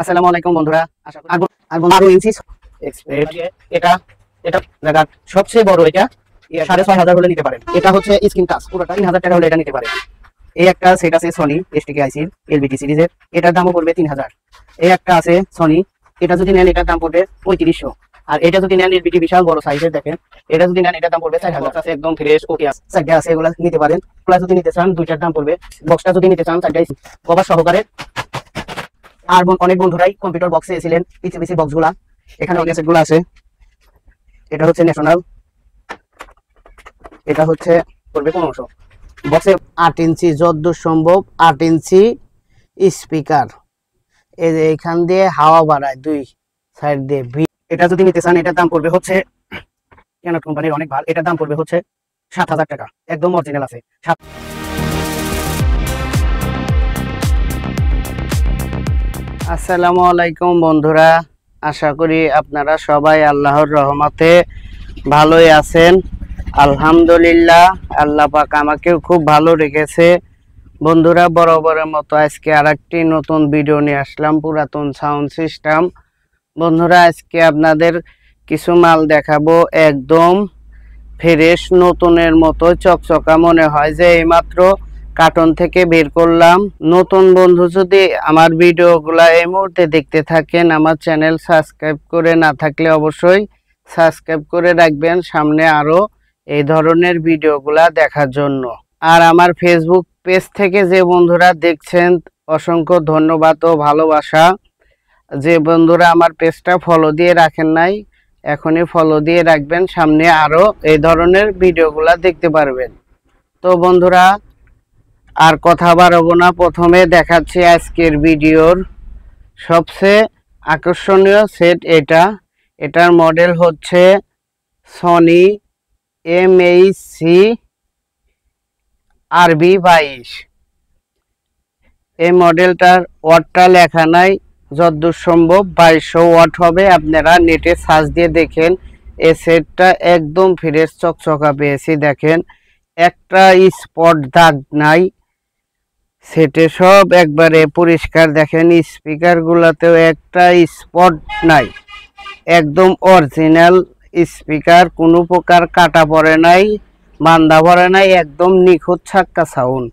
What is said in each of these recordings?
আসসালামু আলাইকুম বন্ধুরা। আশা করি আর 12 ইঞ্চি এক্সপেক্ট এটা এটা জায়গা সবচেয়ে বড়। এটা 6,500 হলে নিতে পারেন। এটা হচ্ছে স্ক্রিন টাচ, পুরোটা 3,000 টাকা হলে এটা নিতে পারেন। এই একটা সেট আছে সনি এসটিকে আইসি এলবিটি সিরিজের, এটার দামও পড়বে 3,000। এই একটা আছে সনি, এটা যদি নেন এটার দাম পড়বে 3500। আর এটা যদি নেন এলবিটি বিশাল বড় সাইজের, দেখেন এটা যদি নেন এটার দাম পড়বে 4,000। আছে একদম ফ্রেশ ওকে আছে, সাইডে আছে, এগুলো নিতে পারেন। প্লাস যদি নিতে চান দুইটার দাম পড়বে। বক্সটা যদি নিতে চান সাইডে কভার সহকারে। আর অনেক বন্ধুরাই কম্পিউটার বক্সে এসেছিলেন, পিসি বক্সগুলা এখানে অনেক সেটগুলো আছে। এটা হচ্ছে ন্যাশনাল, এটা হচ্ছে পড়বে 1500। বক্সে 8 ইঞ্চি যতদূর সম্ভব 8 ইঞ্চি স্পিকার, এই যে এখান দিয়ে হাওয়া বাড়ায় দুই সাইড দিয়ে। এটা যদি নিতে চান এটার দাম পড়বে হচ্ছে ক্যানন কোম্পানির অনেক ভালো, এটার দাম পড়বে হচ্ছে 7,000 টাকা, একদম অরিজিনাল আছে। আসসালামু আলাইকুম বন্ধুরা, আশা করি আপনারা সবাই আল্লাহর রহমতে ভালোই আছেন। আলহামদুলিল্লাহ, আল্লাহ পাক আমাকেও খুব ভালো রেখেছে। বন্ধুরা, বরাবরের মতো আজকে আরেকটি নতুন ভিডিও নিয়ে আসলাম, পুরাতন সাউন্ড সিস্টেম। বন্ধুরা, আজকে আপনাদের কিছু মাল দেখাবো, একদম ফ্রেশ নতুনের মতো চকচকা, মনে হয় যে এইমাত্র কার্টন থেকে বের করলাম। নতুন বন্ধু যদি আমার ভিডিওগুলা এই মুহূর্তে দেখতে থাকেন, আমার চ্যানেল সাবস্ক্রাইব করে না থাকলে অবশ্যই সাবস্ক্রাইব করে রাখবেন, সামনে আরো এই ধরনের ভিডিওগুলা দেখার জন্য। আর আমার ফেসবুক পেজ থেকে যে বন্ধুরা দেখছেন, অসংখ্য ধন্যবাদ ও ভালোবাসা। যে বন্ধুরা আমার পেজটা ফলো দিয়ে রাখেন নাই, এখনই ফলো দিয়ে রাখবেন, সামনে আরো এই ধরনের ভিডিওগুলা দেখতে পারবেন। তো বন্ধুরা, আর কথা বাড়াবো না, প্রথমে দেখাচ্ছি আজকের ভিডিওর সবচেয়ে আকর্ষণীয় সেট। এটার মডেল হচ্ছে সনি MHC-RB22। এই মডেলটার ওয়াটটা লেখা নাই, যতদূর সম্ভব 2200 ওয়াট হবে। আপনারা নেটে সার্চ দিয়ে দেখেন। এই সেটটা একদম ফ্রেশ চকচকা পেয়েছি, দেখেন একটা স্পট দাগ নাই, সেটে সব একবারে পরিষ্কার। দেখেন স্পিকার গুলাতেও একটা স্পট নাই, একদম অরিজিনাল স্পিকার, কোনো প্রকার কাটা পড়ে নাই, বান্দা পড়ে নাই, একদম নিখুঁত ছাক্কা সাউন্ড।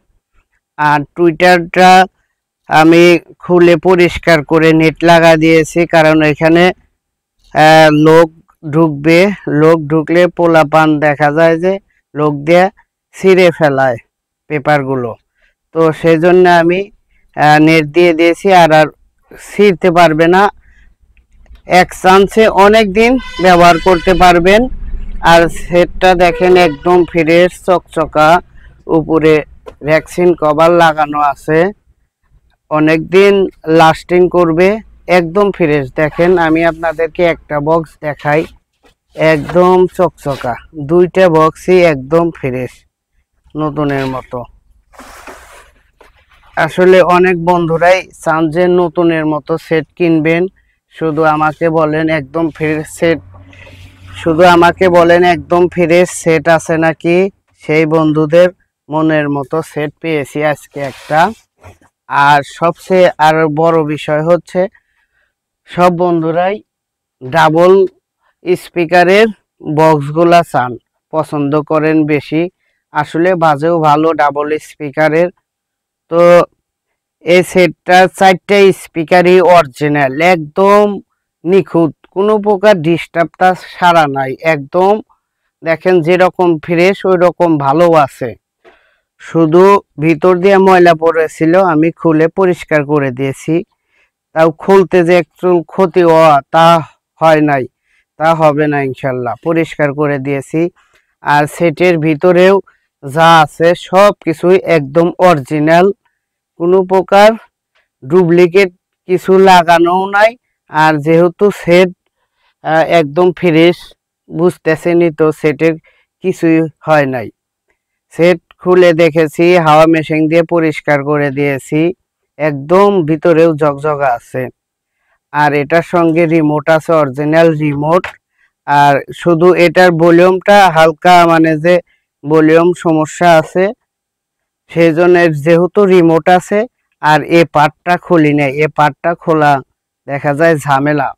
আর টুইটারটা আমি খুলে পরিষ্কার করে নেট লাগা দিয়েছি, কারণ এখানে লোক ঢুকবে, লোক ঢুকলে পোলাপান দেখা যায় যে লোক দিয়ে ছিঁড়ে ফেলায় পেপারগুলো, তো সেই জন্য আমি নেট দিয়ে দিয়েছি। আর ছিঁড়তে পারবে না, এক চান্সে অনেক দিন ব্যবহার করতে পারবেন। আর সেটটা দেখেন একদম ফ্রেশ চকচকা, উপরে ভ্যাকসিন কভার লাগানো আছে, অনেক দিন লাস্টিং করবে, একদম ফ্রেশ। দেখেন আমি আপনাদেরকে একটা বক্স দেখাই, একদম চকচকা, দুইটা বক্সই একদম ফ্রেশ নতুনের মতো। আসলে অনেক বন্ধুরাই চান যে নতুনের মতো সেট কিনবেন, শুধু আমাকে বলেন একদম ফ্রেশ সেট, শুধু আমাকে বলেন একদম ফ্রেশ সেট আছে নাকি। সেই বন্ধুদের মনের মতো সেট পেয়েছি আজকে একটা। আর সবচেয়ে আর বড় বিষয় হচ্ছে, সব বন্ধুরাই ডাবল স্পিকারের বক্সগুলা চান, পছন্দ করেন বেশি। আসলে বাজেও ভালো ডাবল স্পিকারের। তো এই সেটটা 4টা স্পিকারই অরিজিনাল, একদম নিখুঁত, কোনো প্রকার ডিস্টার্বটা সারা নাই, একদম দেখেন যেরকম ফ্রেশ ওই রকম ভালো আছে। শুধু ভিতর দিয়ে ময়লা পড়েছিল, আমি খুলে পরিষ্কার করে দিয়েছি। তাও খুলতে যে একটু ক্ষতি হওয়া তা হয় নাই, তা হবে না ইনশাল্লাহ, পরিষ্কার করে দিয়েছি। আর সেটের ভিতরেও যা আছে সব কিছুই একদম অরিজিনাল, কোনো প্রকার ডুপ্লিকেট কিছু লাগানোও নাই। আর যেহেতু সেট একদম ফ্রেশ, বুঝতেছেনই তো সেটের কিছুই হয় নাই। সেট খুলে দেখেছি, হাওয়া মেশিন দিয়ে পরিষ্কার করে দিয়েছি, একদম ভিতরেও ঝকঝকা আছে। আর এটার সঙ্গে রিমোট আছে, অরিজিনাল রিমোট। আর শুধু এটার ভলিউমটা হালকা, মানে যে ভলিউম সমস্যা আছে, সেই জন্য যেহেতু রিমোট আছে। আর এ পার্টটা খুলি নাই, এ পার্টটা খোলা দেখা যায় ঝামেলা,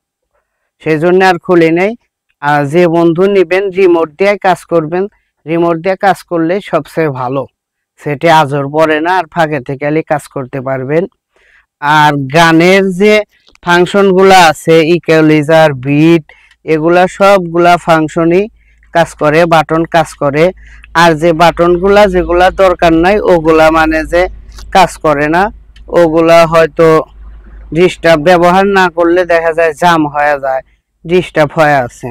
সেই জন্য আর খুলি নেই। আর যে বন্ধু নেবেন রিমোট দিয়ে কাজ করবেন, রিমোট দিয়ে কাজ করলে সবচেয়ে ভালো, সেটা আজর পড়ে না, আর ফাঁকে থেকে কাজ করতে পারবেন। আর গানের যে ফাংশনগুলো আছে, ইকুয়ালাইজার, বিট, এগুলা সবগুলা ফাংশনই কাজ করে, বাটন কাজ করে। আর যে বাটনগুলা যেগুলা দরকার নাই ওগুলা মানে যে কাজ করে না, ওগুলা হয়তো ডিস্টার্ব, ব্যবহার না করলে দেখা যায় জাম হয়ে যায়, ডিস্টার্ব হয়ে আছে।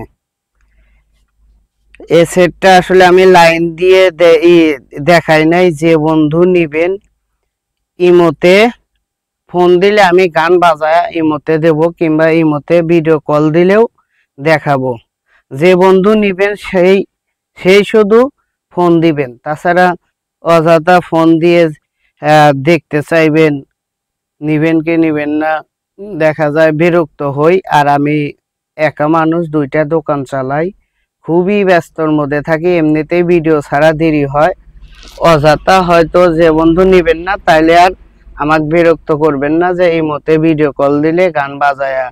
এই সেটটা আসলে আমি লাইন দিয়ে দেখাই নাই। যে বন্ধু নিবেন ইমোতে ফোন দিলে আমি গান বাজায় ইমোতে দেব, কিংবা ইমোতে ভিডিও কল দিলেও দেখাবো। যে বন্ধু নিবেন সেই শুধু ফোন দিবেন, তাছাড়া অযথা ফোন দিয়ে দেখতে চাইবেন, নিবেন কি নিবেন না, দেখা যায় বিরক্ত হই। আর আমি একা মানুষ, 2টা দোকান চালাই, খুবই ব্যস্তর মধ্যে থাকি, এমনিতেই ভিডিও ছাড়া দেরি হয়। অযথা হয়তো যে বন্ধু নিবেন না তাইলে আর আমাকে বিরক্ত করবেন না যে এই মতে ভিডিও কল দিলে গান বাজায়া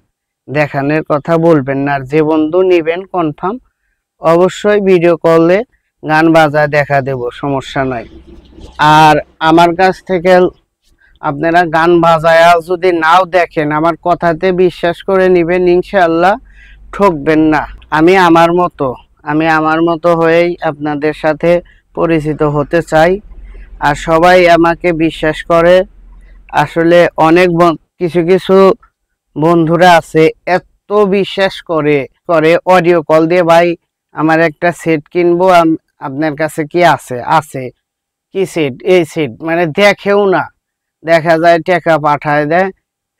দেখানোর কথা বলবেন না। আর যে বন্ধু নিবেন কনফার্ম অবশ্যই ভিডিও কলে গান বাজায় দেখা দেব, সমস্যা নাই। আর আমার কাছ থেকে আপনারা গান বাজায়া যদি নাও দেখেন, আমার কথাতে বিশ্বাস করে নিবেন, ইনশাআল্লাহ ঠকবেন না। আমি আমার মতো হয়েই আপনাদের সাথে পরিচিত হতে চাই। আর সবাই আমাকে বিশ্বাস করে। আসলে অনেক কিছু কিছু বন্ধুরা আছে এত বিশ্বাস করে করে অডিও কল দিয়ে, ভাই আমার একটা সেট কিনবো, আপনার কাছে কি আছে, কি সেট, এই সেট, মানে দেখেও না, দেখা যায় টাকা পাঠায় দেয়,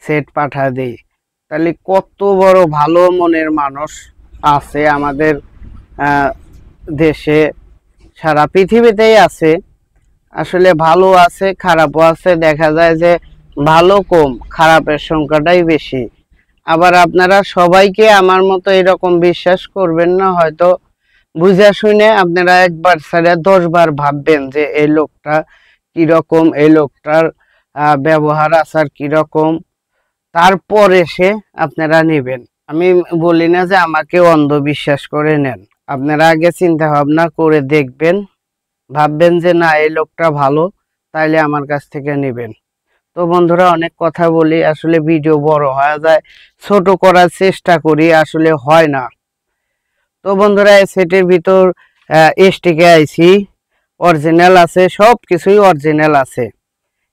সেট পাঠায় দেয়। তাহলে কত বড় ভালো মনের মানুষ আছে আমাদের দেশে, সারা পৃথিবীতেই আছে। আসলে ভালো আছে, খারাপও আছে, দেখা যায় যে ভালো কম, খারাপের সংখ্যাটাই বেশি। আবার আপনারা সবাইকে আমার মতো এরকম বিশ্বাস করবেন না, হয়তো বুঝে শুনে আপনারা একবার ছাড়া 10 বার ভাববেন যে এই লোকটা কিরকম, এই লোকটার ব্যবহার আচার কিরকম, তারপরে সে আপনারা নেবেন। আমি বলি না যে আমাকে অন্ধবিশ্বাস করে নেন, আপনারা আগে চিন্তা ভাবনা করে দেখবেন, ভাববেন যে না এই লোকটা ভালো, তাইলে আমার কাছ থেকে নেবেন। তো বন্ধুরা অনেক কথা বলি, আসলে ভিডিও বড় হয়ে যায়, ছোট করার চেষ্টা করি, আসলে হয় না। তো বন্ধুরা এই সেটের ভিতর এসটিকে আইসি অরিজিনাল আছে, সব কিছুই অরিজিনাল আছে।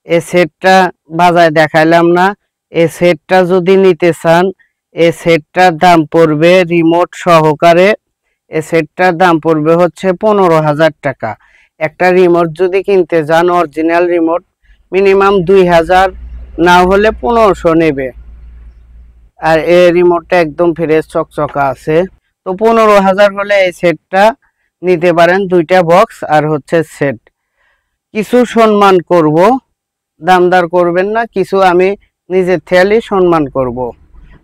এই সেটটা বাজায় দেখাইলাম না। এই সেটটা যদি নিতে চান, এই সেটটার দাম পড়বে রিমোট সহকারে, এই সেটটার দাম পড়বে হচ্ছে 15,000 টাকা। একটা রিমোট যদি কিনতে যান, অরিজিনাল রিমোট, মিনিমাম 2,000, না হলে 1500 নেবে। আর এই রিমোটটা একদম ফ্রেশ চকচকা আছে। তো 15,000 হলে এই সেটটা নিতে পারেন, 2টা বক্স আর হচ্ছে সেট। কিছু সম্মান করব, দামদার করবেন না, কিছু আমি নিজের থেয়ালি সম্মান করব।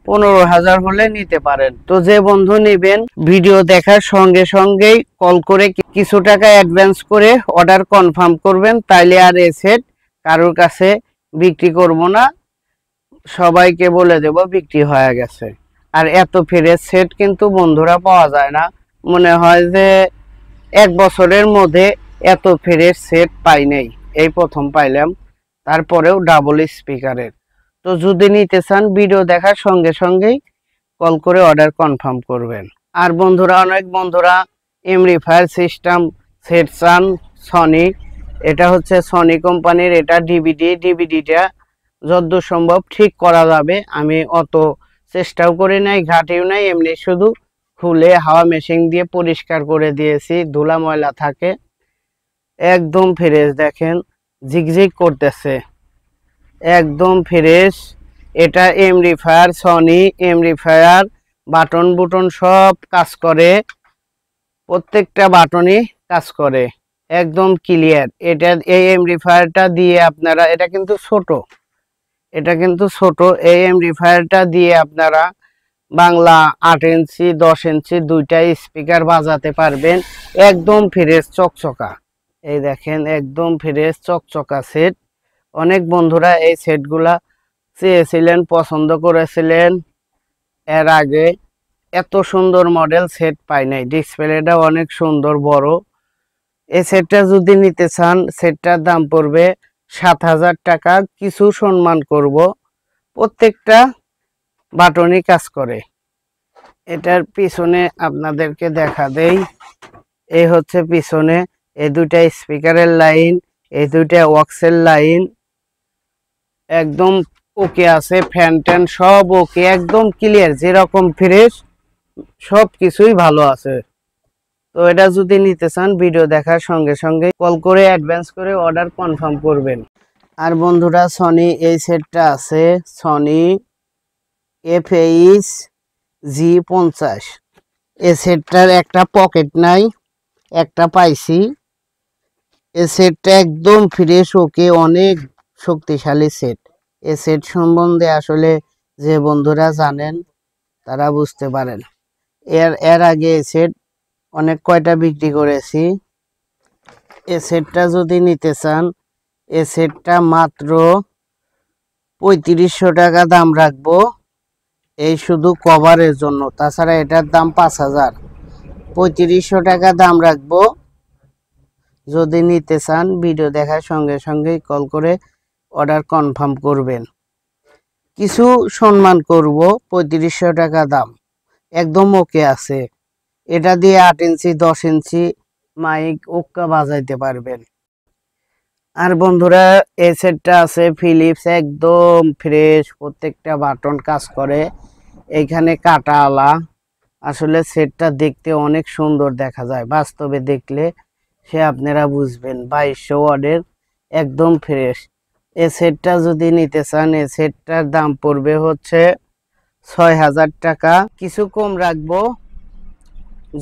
15,000 হলে নিতে পারেন। তো যে বন্ধু নেবেন ভিডিও দেখার সঙ্গে সঙ্গেই কল করে কিছু টাকা অ্যাডভান্স করে অর্ডার কনফার্ম করবেন, তাইলে আর এই সেট কারোর কাছে বিক্রি করব না, সবাইকে বলে দেব বিক্রি হয়ে গেছে। আর এত ফ্রেশ সেট কিন্তু বন্ধুরা পাওয়া যায় না, মনে হয় যে 1 বছরের মধ্যে এত ফ্রেশ সেট পাই নাই, এই প্রথম পাইলাম, তারপরেও ডাবল স্পিকারের। তো যদি নিতে চান ভিডিও দেখার সঙ্গে সঙ্গেই কল করে অর্ডার কনফার্ম করবেন। আর বন্ধুরা অনেক বন্ধুরা এমপ্লিফায়ার সিস্টেম সেট চান সনি, এটা হচ্ছে সনি কোম্পানির, এটা ডিভিডিটা যতদূর সম্ভব ঠিক করা যাবে। আমি অত চেষ্টাও করি নাই, ঘাটেও নাই, এমনি শুধু খুলে হাওয়া মেশিন দিয়ে পরিষ্কার করে দিয়েছি, ধুলা ময়লা থাকে, একদম ফ্রেশ, দেখেন ঝিকঝিক করতেছে, একদম ফ্রেশ। এটা এমপ্লিফায়ার সনি এমপ্লিফায়ার, বাটন বুটন সব কাজ করে, প্রত্যেকটা বাটনই কাজ করে, একদম ক্লিয়ার। এটা এই এমপ্লিফায়ারটা দিয়ে আপনারা, এটা কিন্তু ছোট, এই এমপ্লিফায়ারটা দিয়ে আপনারা বাংলা 8 ইঞ্চি 10 ইঞ্চি 2টাই স্পিকার বাজাতে পারবেন, একদম ফ্রেশ চকচকা। এই দেখেন একদম ফ্রেশ চকচকা সেট। অনেক বন্ধুরা এই সেটগুলা চেয়েছিলেন, পছন্দ করেছিলেন। এর আগে এত সুন্দর মডেল সেট পাই নাই। ডিসপ্লেটা অনেক সুন্দর বড়। এই সেটটা যদি নিতে চান, সেটটার দাম পড়বে 7,000 টাকা। কিছু সম্মান করব, প্রত্যেকটা বাটনই কাজ করে। এটার পিছনে আপনাদেরকে দেখা দেই। এই হচ্ছে পিছনে, এই দুইটা স্পিকারের লাইন, এই দুইটা ওয়াক্সের লাইন একদম ওকে আছে। ফ্যান ট্যান সব ওকে, একদম ক্লিয়ার, যেরকম ফ্রেশ সব কিছুই ভালো আছে। তো এটা যদি নিতে চান, ভিডিও দেখার সঙ্গে সঙ্গে কল করে অ্যাডভান্স করে অর্ডার কনফার্ম করবেন। আর বন্ধুরা, সনি এই সেটটা আছে, সনি FX-G50। এই সেটটার একটা পকেট নাই, একটা পাইছি। এই সেটটা একদম ফ্রেশ ওকে, অনেক শক্তিশালী সেট। এই সেট সম্বন্ধে আসলে যে বন্ধুরা জানেন তারা বুঝতে পারেন। এর আগে এই সেট অনেক কয়টা বিক্রি করেছি। এই সেটটা যদি নিতে চান, এই সেটটা মাত্র 3500 টাকা দাম রাখবো, এই শুধু কভারের জন্য। তাছাড়া এটার দাম 5000। 3500 টাকা দাম রাখবো। যদি নিতে চান, ভিডিও দেখার সঙ্গে সঙ্গেই কল করে অর্ডার কনফার্ম করবেন। কিছু সম্মান করব। 3500 টাকা দাম, একদম ওকে আছে। এটা দিয়ে 8 ইঞ্চি 10 ইঞ্চি মাইক ওক্কা বাজাইতে পারবেন। আর বন্ধুরা, এই সেটটা আছে ফিলিপস, একদম ফ্রেশ, প্রত্যেকটা বাটন কাজ করে। এইখানে কাটা আলা। আসলে সেটটা দেখতে অনেক সুন্দর দেখা যায়, বাস্তবে দেখলে সে আপনারা বুঝবেন। 2200 ওয়াটের, একদম ফ্রেশ। এই সেটটা যদি নিতে চান, এই সেটটার দাম পড়বে হচ্ছে 6000 টাকা। কিছু কম রাখবো।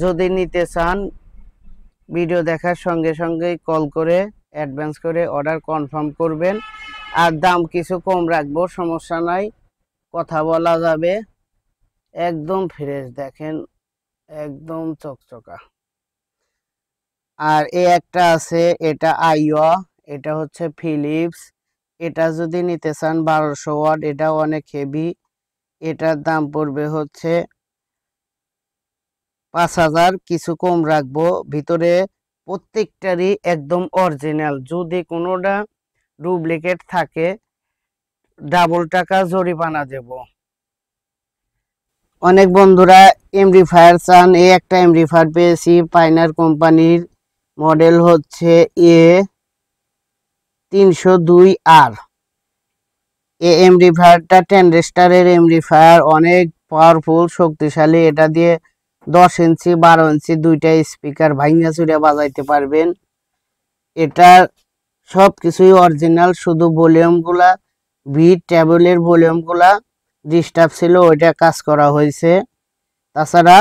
যদি নিতে চান, ভিডিও দেখার সঙ্গে সঙ্গেই কল করে অ্যাডভান্স করে অর্ডার কনফার্ম করবেন। আর দাম কিছু কম রাখবো, সমস্যা নাই, কথা বলা যাবে। একদম ফ্রেশ, দেখেন একদম চকচকা। আর একটা আছে, এটা আইওয়া, এটা হচ্ছে ফিলিপস। এটা যদি নিতে চান 1200 ওয়াট, এটা অনেক হেভি। এটার দাম পড়বে হচ্ছে 5000। কিছু কম রাখবো। ভিতরে প্রত্যেকটারই একদম অরিজিনাল। যদি কোনোটা ডুপ্লিকেট থাকে, ডাবল টাকা জরিমানা দেব। অনেক বন্ধুরা এমপ্লিফায়ার চান। এই একটা এমপ্লিফায়ার পেয়েছি, পাইনার কোম্পানির, মডেল হচ্ছে A302R। এই এমপ্লিফায়ারটা ট্রানজিস্টরের এমপ্লিফায়ার, অনেক পাওয়ারফুল, শক্তিশালী। এটা দিয়ে 10 ইঞ্চি 12 ইঞ্চি দুইটা স্পিকার ভাঙা চুরে বাজাইতে পারবেন। এটা সব কিছুই অরিজিনাল, শুধু ভলিউমগুলা, বিট টেবিলের ভলিউমগুলা ডিস্টার্ব ছিল, ওইটা কাজ করা হয়েছে। তাছাড়া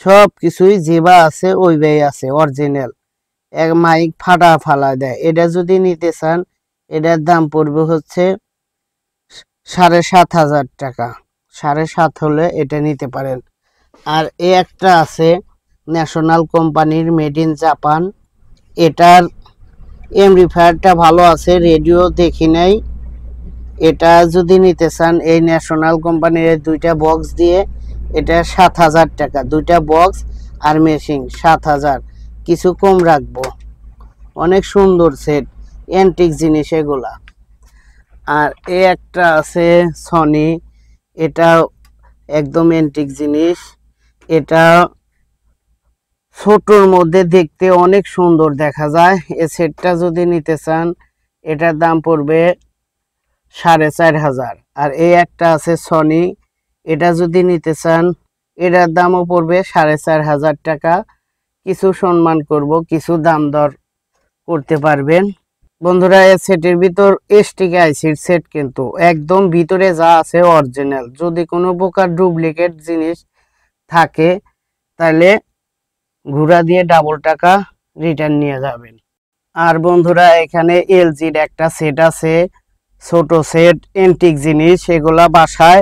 সব কিছুই যেবা আছে ওইভাবে আছে, অরিজিনাল। এক মাইক ফাটা ফালা দেয়। এটা যদি নিতে চান, এটার দাম পড়বে হচ্ছে 7500 টাকা। 7.5 হলে এটা নিতে পারেন। আর একটা আছে ন্যাশনাল কোম্পানির, মেড ইন জাপান। এটার এমপ্লিফায়ারটা ভালো আছে, রেডিও দেখি নাই। এটা যদি নিতে চান, এই ন্যাশনাল কোম্পানির দুইটা বক্স দিয়ে এটা 7000 টাকা। দুইটা বক্স আর মেশিন 7000। কিছু কম রাখবো। অনেক সুন্দর সেট, অ্যান্টিক জিনিস এগুলা। আর একটা আছে সনি, এটা একদম অ্যান্টিক জিনিস। এটা ছোটর মধ্যে দেখতে অনেক সুন্দর দেখা যায়। এই সেটটা যদি নিতে চান, এটার দাম পড়বে 4500। আর একটা আছে সনি, এটা যদি নিতে চান, এটার দামও পড়বে 4500 টাকা। কিছু সম্মান করব, কিছু দাম দর করতে পারবেন। বন্ধুরা, এই সেটের ভিতর এসটিকে আইসির সেট, কিন্তু একদম ভিতরে যা আছে অরিজিনাল। যদি কোনো প্রকার ডুপ্লিকেট জিনিস থাকে, তাহলে ঘুরা দিয়ে ডাবল টাকা রিটার্ন নিয়ে যাবেন। আর বন্ধুরা, এখানে এলজির একটা সেট আছে, ছোট সেট, এন্টিক জিনিস। এগুলা বাসায়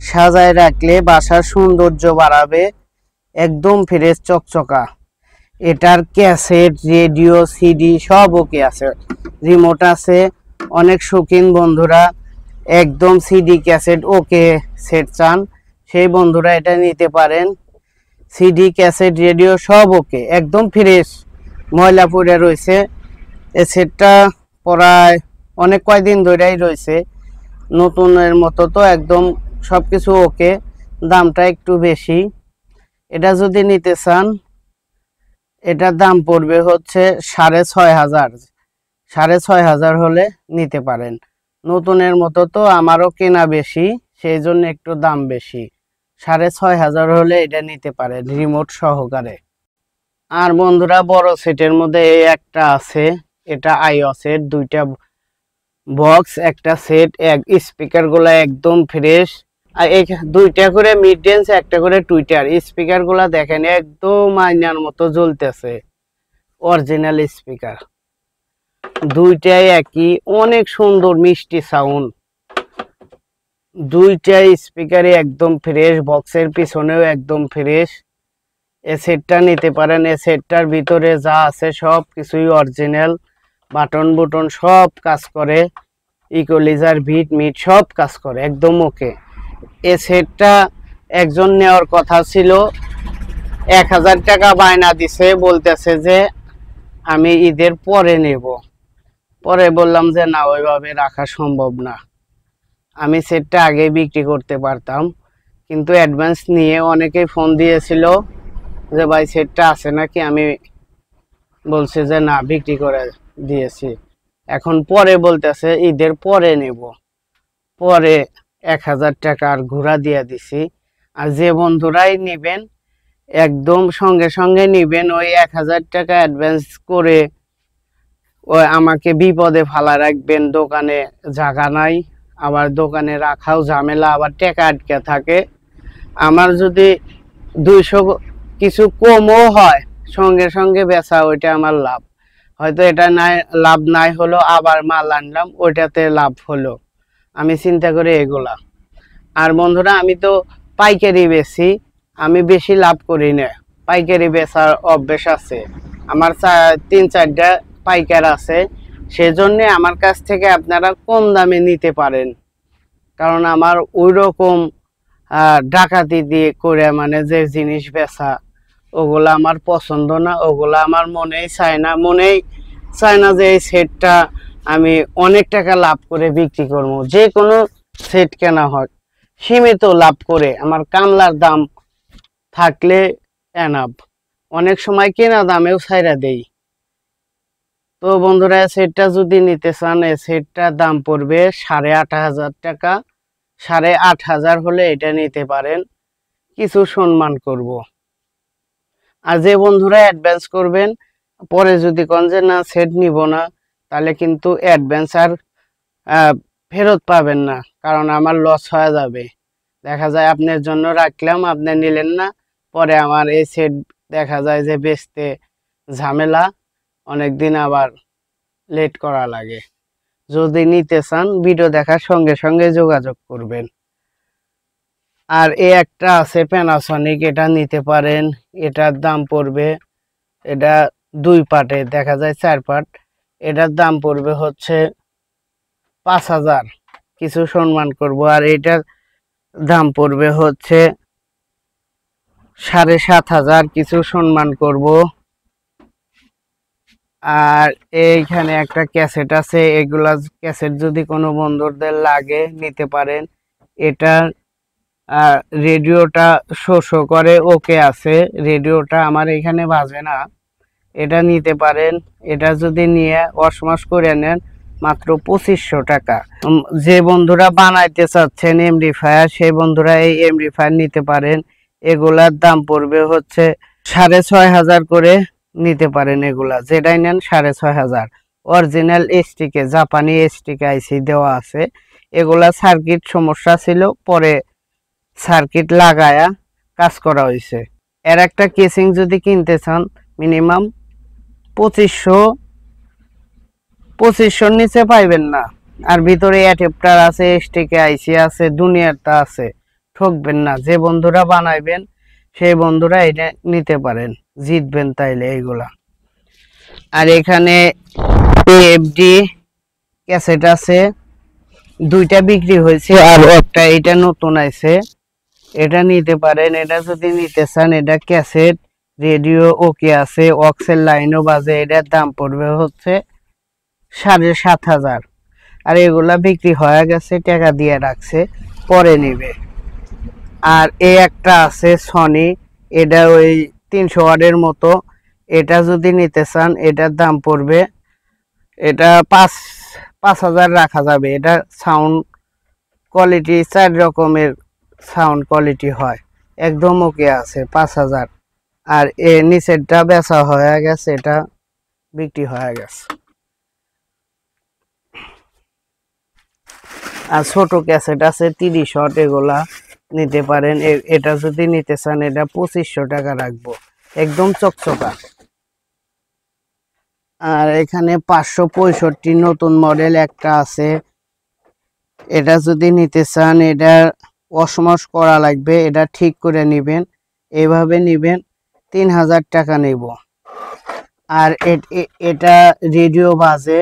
সাজায় রাখলে বাসার সৌন্দর্য বাড়াবে, একদম ফ্রেশ চকচকা। এটার ক্যাসেট, রেডিও, সিডি সব ওকে আছে, রিমোট আছে। অনেক শৌখিন বন্ধুরা একদম সিডি ক্যাসেট ওকে সেট চান সেই বন্ধুরা এটা নিতে পারেন। সিডি ক্যাসেট রেডিও সব ওকে, একদম ফ্রেশ, ময়লা পড়ে রয়েছে। এই সেটটা প্রায় অনেক কয়দিন ধরেই রয়েছে, নতুনের মতো তো একদম সব কিছু ওকে। দামটা একটু বেশি। এটা যদি নিতে চান এটার দাম পড়বে হচ্ছে 6,500। 6,500 হলে নিতে পারেন। নতুনের মতো তো আমারও কেনা বেশি, সেই জন্য একটু দাম বেশি। 6,500 হলে এটা নিতে পারেন রিমোট সহকারে। আর বন্ধুরা বড় সেটের মধ্যে এই একটা আছে, এটা আইওসের দুইটা বক্স একটা সেট, এক স্পিকার গুলা একদম ফ্রেশ। আর এই দুইটা করে মিড রেঞ্জ একটা করে টুইটার স্পিকার গুলা দেখেন একদম আয়নার মতো জ্বলতেছে, অরিজিনাল স্পিকার দুইটাই একই, অনেক সুন্দর মিষ্টি সাউন্ড। দুইটাই স্পিকারই একদম ফ্রেশ, বক্সের পিছনেও একদম ফ্রেশ। এ সেটটা নিতে পারেন। এ সেটটার ভিতরে যা আছে সব কিছুই অরিজিনাল, বাটন বুটন সব কাজ করে, ইকুয়ালাইজার বিট মিট সব কাজ করে একদম ওকে। এ সেটটা একজন নেওয়ার কথা ছিল, 1,000 টাকা বায়না দিছে, বলতেছে যে আমি ঈদের পরে নেব। পরে বললাম যে না, ওইভাবে রাখা সম্ভব না। আমি সেটটা আগে বিক্রি করতে পারতাম, কিন্তু অ্যাডভান্স নিয়ে অনেকেই ফোন দিয়েছিল যে ভাই সেটটা আছে নাকি। আমি বলছি যে না, বিক্রি করে দিয়েছি। এখন পরে বলতেছে ঈদের পরে নেব। পরে 1,000 টাকা আর ঘোরা দিয়ে দিছি। আর যে বন্ধুরাই নেবেন একদম সঙ্গে সঙ্গে নেবেন, ওই 1,000 টাকা অ্যাডভান্স করে ওই আমাকে বিপদে ফালা রাখবেন। দোকানে জায়গা নাই, আবার দোকানে রাখাও ঝামেলা, আবার টাকা আটকে থাকে। আমার যদি 200 কিছু কমও হয়, সঙ্গে সঙ্গে বেচা, ওইটা আমার লাভ। হয়তো এটা নাই, লাভ নাই হলো, আবার মাল আনলাম ওইটাতে লাভ হলো। আমি চিন্তা করি এগুলা। আর বন্ধুরা আমি তো পাইকারি বেশি, আমি বেশি লাভ করি না। পাইকারি বেচার অভ্যেস আছে আমার, 3-4টা পাইকার আছে। সেজন্য আমার কাছ থেকে আপনারা কম দামে নিতে পারেন, কারণ আমার ওই রকম ডাকাতি দিয়ে করে মানে যে জিনিস বেচা, ওগুলা আমার পছন্দ না। ওগুলা আমার মনেই চায় না যে এই সেটটা আমি অনেক টাকা লাভ করে বিক্রি করবো। যে কোনো সেট কেনা হয় সীমিত লাভ করে, আমার কামলার দাম থাকলে এনাফ। অনেক সময় কেনা দামেও ছাইরা দেই। তো বন্ধুরা সেটটা যদি নিতে চান, এই সেটটার দাম পড়বে 8,500 টাকা। 8,500 হলে এটা নিতে পারেন, কিছু সম্মান করব। আর যে বন্ধুরা অ্যাডভান্স করবেন, পরে যদি কোন যে না সেট নিব না, তাহলে কিন্তু অ্যাডভান্স আর ফেরত পাবেন না, কারণ আমার লস হয়ে যাবে। দেখা যায় আপনার জন্য রাখলাম, আপনি নিলেন না, পরে আমার এই সেট দেখা যায় যে বেচতে ঝামেলা, অনেকদিন আবার লেট করা লাগে। যদি নিতে চান ভিডিও দেখার সঙ্গে সঙ্গে যোগাযোগ করবেন। আর এই একটা আছে প্যানাসনিক, এটা নিতে পারেন। এটার দাম পড়বে, এটা 2 পার্টে, দেখা যায় 4 পার্ট। এটার দাম পড়বে হচ্ছে 5,000, কিছু সম্মান করব। আর এটার দাম পড়বে হচ্ছে 7,500, কিছু সম্মান করব। আর এইখানে একটা ক্যাসেট আছে, এগুলা ক্যাসেট যদি কোনো বন্ধুদের লাগে নিতে পারেন। এটার রেডিওটা শো করে ওকে আছে, রেডিওটা আমার এখানে বাজে না, এটা নিতে পারেন। এটা যদি নিয়ে ওয়াশমাস করে নেন মাত্র 2,500 টাকা। যে বন্ধুরা বানাইতে চাচ্ছেন এমপ্লিফায়ার, সেই বন্ধুরা এই এমপ্লিফায়ার নিতে পারেন। এগুলার দাম পড়বে হচ্ছে 6,500 করে নিতে পারেন। এগুলা যেটাই নেন 6,500। অরিজিনাল এসটিকে, জাপানি এসটিকে আইসি দেওয়া আছে। এগুলা সার্কিট সমস্যা ছিল, পরে সার্কিট লাগায়া কাজ করা হয়েছে। এর একটা কেসিং যদি কিনতে চান মিনিমাম 2,500 নিচে পাইবেন না। আর ভিতরে অ্যাডাপ্টার আছে, এসটিকে আইসি আছে, দুনিয়ারটা আছে, ঠকবেন না। যে বন্ধুরা বানাইবেন সেই বন্ধুরা এটা নিতে পারেন, জিতবেন তাইলে এইগুলা। আর এখানে এফডি ক্যাসেট আছে, দুইটা বিক্রি হয়েছে আর একটা এটা নতুন আছে, এটা নিতে পারেন। এটা যদি নিতে চান, এটা ক্যাসেট রেডিও ওকে আছে, অক্সের লাইনও বাজে। এটার দাম পড়বে হচ্ছে 7,500। আর এগুলা বিক্রি হয়ে গেছে, টাকা দিয়ে রাখছে, পরে নিবে। আর এই একটা আছে সনি, এটা ওই 300 ওয়াটের মতো। এটা যদি নিতে চান, এটার দাম পড়বে, এটা 5,000 রাখা যাবে। এটা সাউন্ড কোয়ালিটি 4 রকমের সাউন্ড কোয়ালিটি হয়, একদম ওকে আছে, 5,000। আর এ নিচেরটা বেচা হয়ে গেছে, এটা বিক্রি হয়ে গেছে। আর ছোট ক্যাসেট আছে 30 ওয়াট, এগুলা নিতে পারেন। এটা যদি নিতে চান, এটা 2500 টাকা রাখবো, একদম চকচকা। আর এখানে 565 নতুন মডেল একটা আছে, এটা যদি নিতে চান, এটা অসমস করা লাগবে, এটা ঠিক করে নেবেন, এভাবে নেবেন, 3000 টাকা নেব। আর এটা রেডিও বাজে,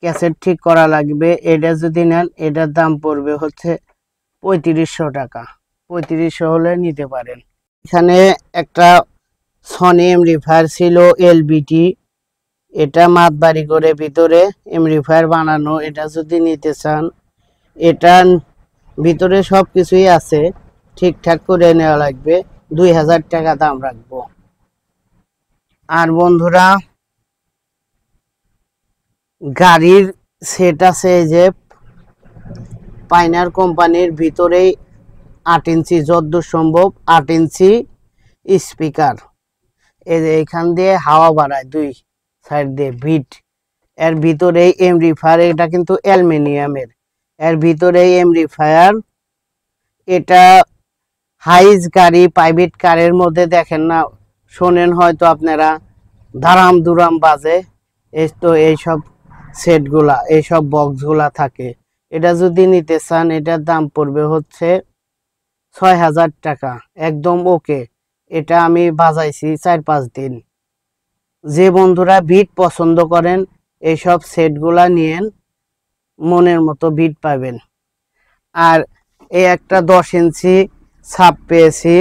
ক্যাসেট ঠিক করা লাগবে। এটা যদি নেন, এটার দাম পড়বে হচ্ছে 3500 টাকা। 3500 হলে নিতে পারেন। এখানে একটা সনি এমপ্লিফায়ার ছিল এলবিটি, এটা মাতবাড়ি করে ভিতরে এমপ্লিফায়ার বানানো। এটা যদি নিতে চান, এটা ভিতরে সব কিছুই আছে, ঠিকঠাক করে নেওয়া লাগবে, 2000 টাকা দাম রাখবো। আর বন্ধুরা, গাড়ির সেট আছে যে পাইনার কোম্পানির, ভিতরেই 8 ইঞ্চি, যতদূর সম্ভব 8 ইঞ্চি স্পিকার। এই যে এখান দিয়ে হাওয়া বাড়ায়, দুই সাইড দিয়ে বিট। এর ভিতরে এমপ্লিফায়ার, এটা কিন্তু অ্যালুমিনিয়ামের। এর ভিতরে এমপ্লিফায়ার, এটা হাইস গাড়ি, প্রাইভেট কারের মধ্যে দেখেন না, শোনেন হয়তো আপনারা, ধারাম দুরাম বাজে। এই তো এইসব সেটগুলা, এইসব বক্সগুলা থাকে। এটা যদি নিতে চান, এটার দাম পড়বে হচ্ছে 6,000 টাকা, একদম ওকে। এটা আমি বাজাইছি 4-5 দিন। যে বন্ধুরা বিট পছন্দ করেন, এইসব সেটগুলা নিয়েন, মনের মতো বিট পাবেন। আর এই একটা 10 ইঞ্চি ছাপ পেয়েছি,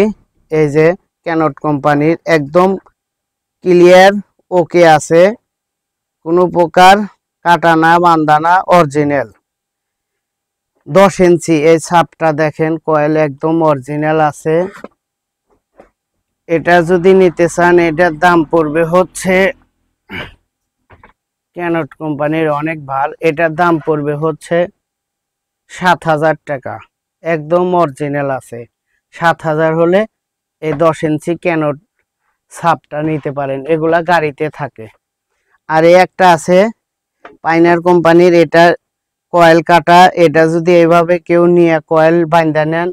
এই যে ক্যানট কোম্পানির, একদম ক্লিয়ার ওকে আছে, কোনো প্রকার কাটা না, বান্ধা না, অরিজিনাল। 10 ইঞ্চি এই ছাপটা দেখেন, কয়েল একদম অরিজিনাল আছে। এটা যদি নিতে চান, এটার দাম পড়বে হচ্ছে, ক্যানট কোম্পানির অনেক ভাল, এটার দাম পড়বে হচ্ছে 7,000 টাকা, একদম অরিজিনাল আছে। 7,000 হলে এই 10 ইঞ্চি ক্যানট ছাপটা নিতে পারেন, এগুলা গাড়িতে থাকে। আর এই একটা আছে পাইনার কোম্পানির, এটা কয়েল কাটা। এটা যদি এইভাবে কেউ নিয়ে কয়েল বান্ধা নেন,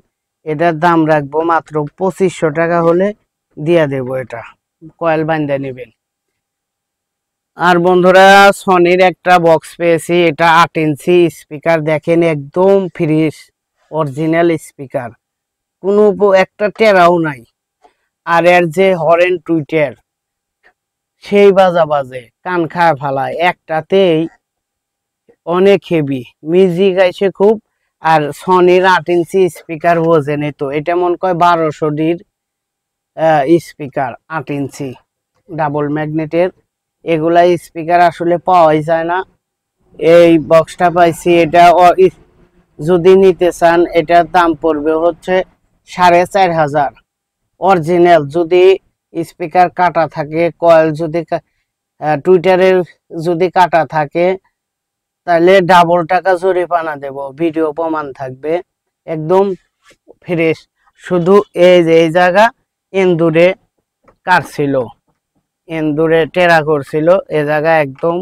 এটার দাম রাখবো মাত্র 2500 টাকা হলে দিয়ে দেব, এটা কয়েল বান্ধা নেবেন। আর বন্ধুরা, সনির একটা বক্স পেয়েছি, এটা 8 ইঞ্চি স্পিকার, দেখেন একদম ফ্রেশ অরিজিনাল স্পিকার, কোনো একটা টেরাও নাই। আর এর যে হরেন টুইটার, সেই বাজা বাজে, কান খায় ফালায়, একটাতেই অনেক হেভি মিউজিক আইছে খুব। আর সনির 8 ইঞ্চি স্পিকার বোঝেনি তো, এটা মনে কয় 1200 স্পিকার, 8 ইঞ্চি ডাবল ম্যাগনেটের। এগুলা স্পিকার আসলে পাওয়াই যায় না। এই বক্সটা পাইছি, এটা যদি নিতে চান, এটার দাম পড়বে হচ্ছে 4,500 অরিজিনাল। যদি স্পিকার কাটা থাকে, কয়েল যদি টুইটারের যদি কাটা থাকে, তাহলে ডাবল টাকা জরিমানা দেব, ভিডিও প্রমাণ থাকবে, একদম ফ্রেশ। শুধু এই যে এই জায়গা এন্দুরে কাটছিল, এন্দুরে টেরা করছিল, এ জায়গা একদম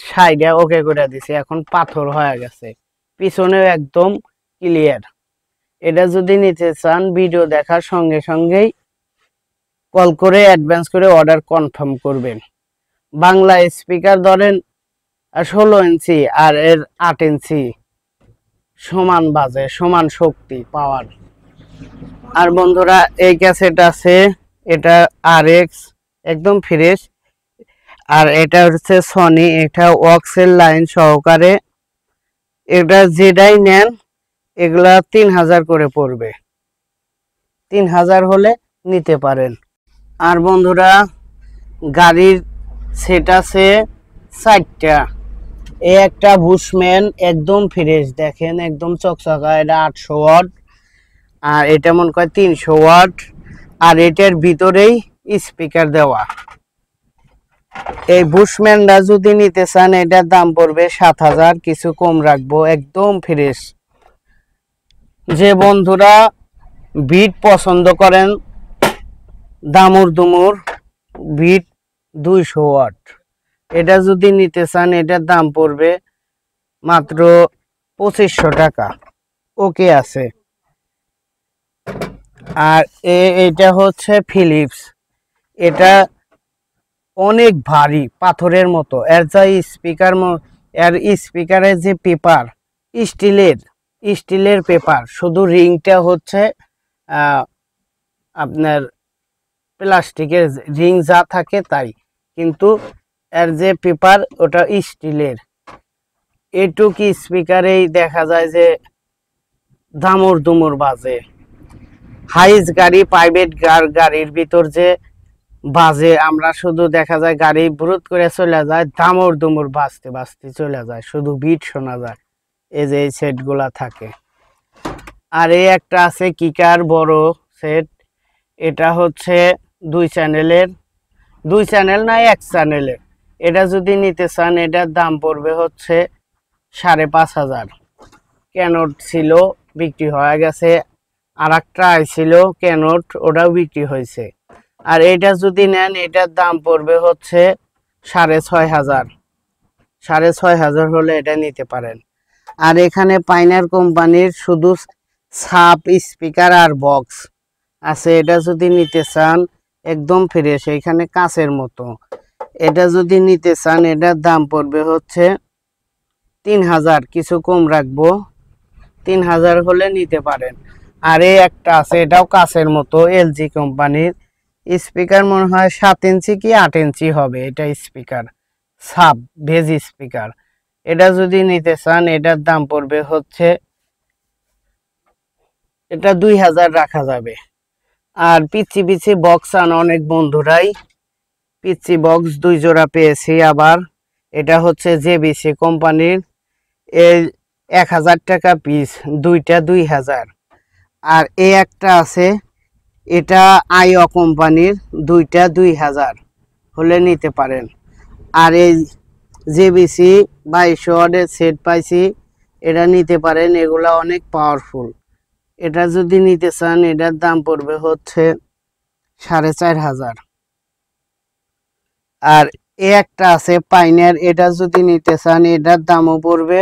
সাইডে ওকে করে দিছে, এখন পাথর হয়ে গেছে, পিছনেও একদম ক্লিয়ার। এটা যদি নিতে চান, ভিডিও দেখার সঙ্গে সঙ্গেই কল করে অ্যাডভান্স করে অর্ডার কনফার্ম করবেন। বাংলা স্পিকার ধরেন 16 ইঞ্চি আর এর 8 ইঞ্চি সমান বাজে, সমান শক্তি পাওয়ার। আর বন্ধুরা, এই ক্যাসেট আছে, এটা RX, একদম ফ্রেশ। আর এটা হচ্ছে সনি, এটা অক্সের লাইন সহকারে। এটা যেটাই নেন এগুলা 3000 করে পড়বে। 3000 হলে নিতে পারেন। আর বন্ধুরা গাড়ির সেট আছে 4টা। এই একটা বুশম্যান একদম ফ্রেশ, দেখেন একদম চকচকা, এটা 800 ওয়াট, আর এটা মনে হয় 300 ওয়াট, আর এটার ভিতরেই স্পিকার দেওয়া। এই বুশম্যানটা যদি নিতে চান এটার দাম পড়বে 7000, কিছু কম রাখবো, একদম ফ্রেশ। যে বন্ধুরা বিট পছন্দ করেন দামুর দুমুর বিট 200 ওয়াট, এটা যদি নিতে চান এটার দাম পড়বে মাত্র 2500 টাকা। ওকে আছে। আর এটা হচ্ছে ফিলিপস, এটা অনেক ভারী, পাথরের মতো। এর যা স্পিকার, এর স্পিকারের যে পেপার স্টিলের পেপার, শুধু রিংটা হচ্ছে আপনার প্লাস্টিকের রিং যা থাকে তাই, কিন্তু এর যে পেপার ওটা স্টিলের। এটুকু স্পিকারেই দেখা যায় যে দামর দুমর বাজে। হাইস গাড়ি, প্রাইভেট গাড়ির ভিতর যে বাজে, আমরা শুধু দেখা যায় গাড়ি ব্রুত করে চলে যায়, দামর দুমর বাজতে বাজতে চলে যায়, শুধু বিট শোনা যায়। এই যে এই সেটগুলা থাকে। আর এই একটা আছে কিকার বড় সেট, এটা হচ্ছে 2 চ্যানেলের, 2 চ্যানেল না 1 চ্যানেলের। এটা যদি নিতে চান এটার দাম পড়বে হচ্ছে 5500। ক্যানোট ছিল, বিক্রি হয়ে গেছে। আর একটা আইছিল ক্যানোট, ওটাও বিক্রি হয়েছে। আর এটা যদি নেন এটার দাম পড়বে হচ্ছে 6500। 6500 হলে এটা নিতে পারেন। আর এখানে পাইনার কোম্পানির শুধু সাপ স্পিকার আর বক্স আছে, এটা যদি নিতে চান একদম ফ্রেশ, এখানে কাঁচের মতো। এটা যদি নিতে চান এটার দাম পড়বে হচ্ছে 3000, কিছু কম রাখবো, 3000 হলে নিতে পারেন। আর এই একটা আছে, এটাও কাঁচের মতো, এলজি কোম্পানির স্পিকার, মনে হয় 7 ইঞ্চি কি 8 ইঞ্চি হবে এটা স্পিকার, সাব ভেজ স্পিকার। এটা যদি নিতে চান এটার দাম পড়বে হচ্ছে, এটা 2000 রাখা যাবে। আর পিচ্ছি পিচ্ছি বক্স আন অনেক বন্ধুরাই, পিচ্ছি বক্স 2 জোড়া পেয়েছি আবার। এটা হচ্ছে জেবিসি কোম্পানির, এই 1000 টাকা পিস, দুইটা 2000। আর এই একটা আছে, এটা আইও কোম্পানির, দুইটা 2000 হলে নিতে পারেন। আর এই জেবিসি 2200 ওয়াটের সেট পাইছি, এটা নিতে পারেন, এগুলা অনেক পাওয়ারফুল। এটা যদি নিতে চান এটার দাম পড়বে হচ্ছে 4500। আর এ একটা আছে পাইনার, এটা যদি নিতে চান এটার দামও পড়বে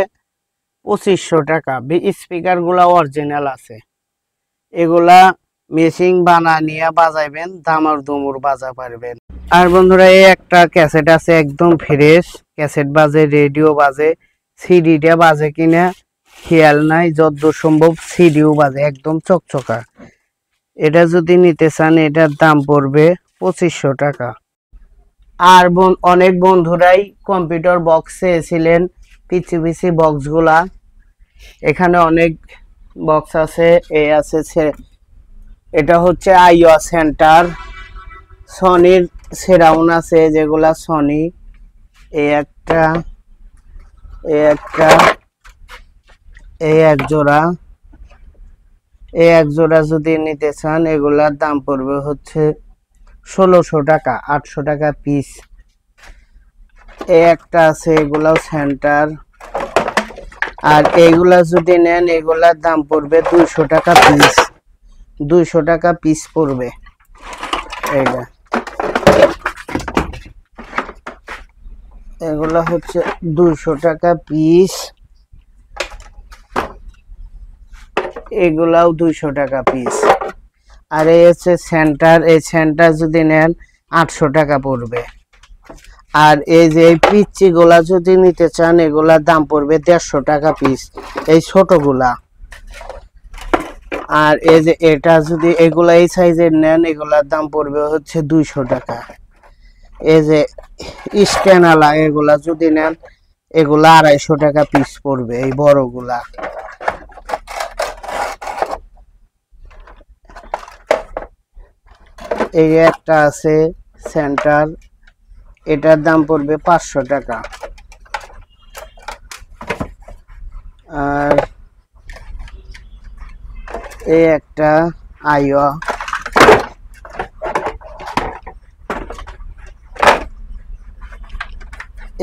2500 টাকা। স্পিকার গুলা অরিজিনাল আছে, এগুলা মেশিন বানিয়ে বাজাইবেন, দামার দুমুর বাজা পারবেন। আর বন্ধুরা এই একটা ক্যাসেট আছে একদম ফ্রেশ, ক্যাসেট বাজে, রেডিও বাজে, সিডিটা বাজে কিনা খেয়াল নাই, যতদূর সম্ভব সিডিও বাজে, একদম চকচকা। এটা যদি নিতে চান এটার দাম পড়বে 2500 টাকা। আর অনেক বন্ধুরাই কম্পিউটার বক্স চেয়েছিলেন, পিচি পিচি বক্সগুলা, এখানে অনেক বক্স আছে। এই আছে, এটা হচ্ছে আইও সেন্টার, সনির সেরাউন আছে যেগুলা সনি। এই একটা, এই একটা, এই এক জোড়া, এই এক জোড়া যদি নিতে চান এগুলার দাম পড়বে হচ্ছে 1600 টাকা, 800 টাকা পিস। এই একটা আছে, এগুলাও সেন্টার। আর এইগুলা যদি নেন এগুলার দাম পড়বে 200 টাকা পিস, 200 টাকা পিস পড়বে। এইটা এগুলা হচ্ছে 200 টাকা পিস, এগুলাও 200 টাকা পিস। আর এই হচ্ছে সেন্টার, এই সেন্টার যদি নেন 800 টাকা পড়বে। আর এই যে পিচ্চি গুলা যদি নিতে চান এগুলার দাম পড়বে 150 টাকা পিস, এই ছোটগুলা। আর এই যে এটা যদি এগুলা এই সাইজের নেন এগুলার দাম পড়বে হচ্ছে 200 টাকা। এই যে স্ট্যান্ডওয়ালা এগুলা যদি নেন এগুলা 250 টাকা পিস পড়বে এই বড়গুলা। এই একটা আছে সেন্টার, এটার দাম পড়বে 500 টাকা। আর এই একটা আইও,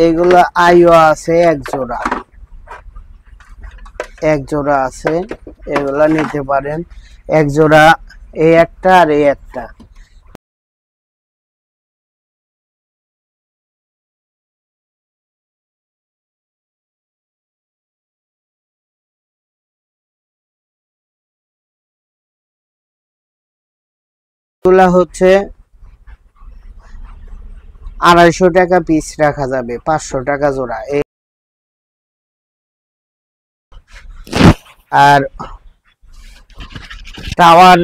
এগুলো আইও আছে এক জোড়া আছে, এগুলা নিতে পারেন এক জোড়া। এই একটা আর এই একটা। এগুলা হচ্ছে 250 টাকা পিস রাখা যাবে, 500 টাকা জোড়া। আর টাওয়ার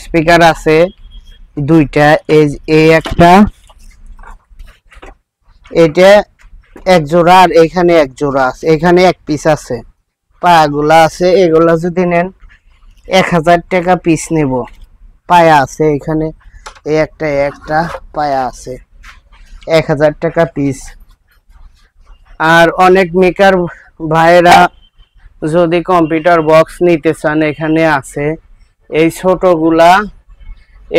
স্পিকার আছে দুইটা, এই একটা, এটা এক জোড়া আর এখানে এক জোড়া আছে, এখানে এক পিস আছে, পায়াগুলা আছে। এগুলা যদি নেন 1000 টাকা পিস নেব। পায়া আছে এখানে, এই একটা পায়া আছে, 1000 টাকা পিস। আর অনেক মেকার ভাইরা যদি কম্পিউটার বক্স নিতে চান, এখানে আছে এই ছোটগুলা,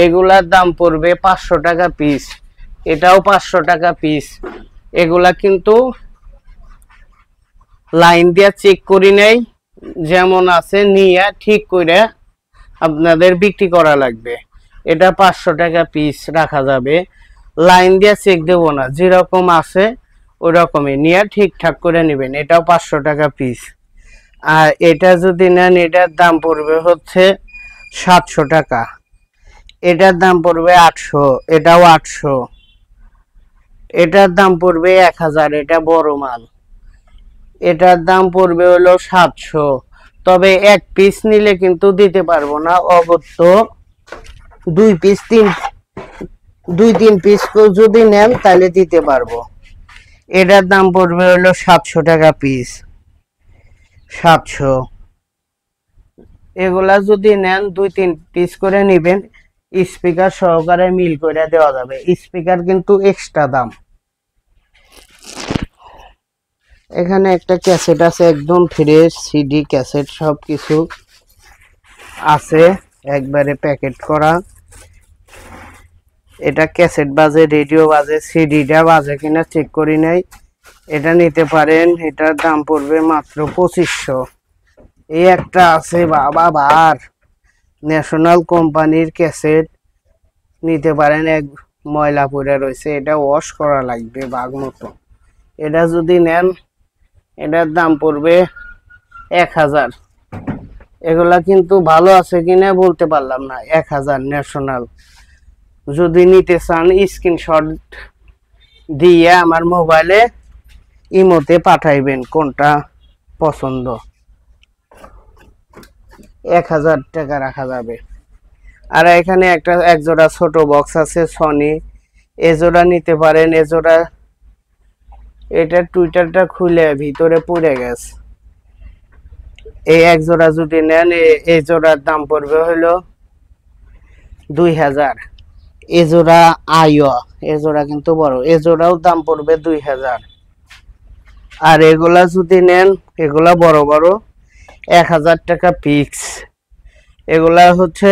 এগুলার দাম পড়বে 500 টাকা পিস, এটাও 500 টাকা পিস। এগুলা কিন্তু লাইন দিয়ে চেক করি নেই, যেমন আছে নিয়ে ঠিক করে আপনাদের বিক্রি করা লাগবে। এটা 500 টাকা পিস রাখা যাবে, লাইন দিয়ে চেক দেব না, যেরকম আছে ওই রকমই নিয়ে ঠিকঠাক করে নেবেন। এটাও 500 টাকা পিস। আর এটা যদি নেন, এটার দাম পড়বে হচ্ছে 700 টাকা, এটার দাম পড়বে 800, এটাও 800, এটার দাম পড়বে 1000, এটা বড় মাল, এটার দাম পড়বে হলো 700। তবে এক পিস নিলে কিন্তু দিতে পারবো না, অগত্য 2-3 পিস যদি নেন তাহলে দিতে পারবো। এটার দাম পড়বে হলো 700 টাকা পিস, 700। এগুলা যদি নেন 2-3 পিস করে নেবেন, স্পিকার সহকারে মিল করে দেওয়া যাবে। স্পিকার কিন্তু এক্সট্রা দাম। এখানে একটা ক্যাসেট আছে, একদম ফ্রেশ সিডি ক্যাসেট সবকিছু আছে, একবারে প্যাকেট করা। এটা ক্যাসেট বাজে, রেডিও বাজে, সিডিটা বাজে কিনা চেক করি নাই। এটা নিতে পারেন, এটার দাম পড়বে মাত্র 2500। এই একটা আছে বাবা বার, ন্যাশনাল কোম্পানির ক্যাসেট নিতে পারেন, এক ময়লা পড়ে রয়েছে, এটা ওয়াশ করা লাগবে বাগ মতো। এটা যদি নেন, এটার দাম পড়বে 1000। এগুলা কিন্তু ভালো আছে কিনা বলতে পারলাম না, 1000 ন্যাশনাল। যদি নিতে চান স্ক্রিনশট দিয়ে আমার মোবাইলে ইমোতে পাঠাইবেন কোনটা পছন্দ, 1000 টাকা রাখা যাবে। আর এখানে এক জোড়া ছোট বক্স আছে সনি, এ জোড়া নিতে পারেন। এ জোড়া, এটা টুইটারটা খুলে ভিতরে পড়ে গেছে। এই এক জোড়া যদি নেন, এই জোড়ার দাম পড়বে হলো 2000। এ জোড়া আইও, এ জোড়া কিন্তু বড়, এ জোড়াও দাম পড়বে 2000। আর এগুলা যদি নেন, এগুলা বড় বড়, 1000 টাকা পিস। এগুলা হচ্ছে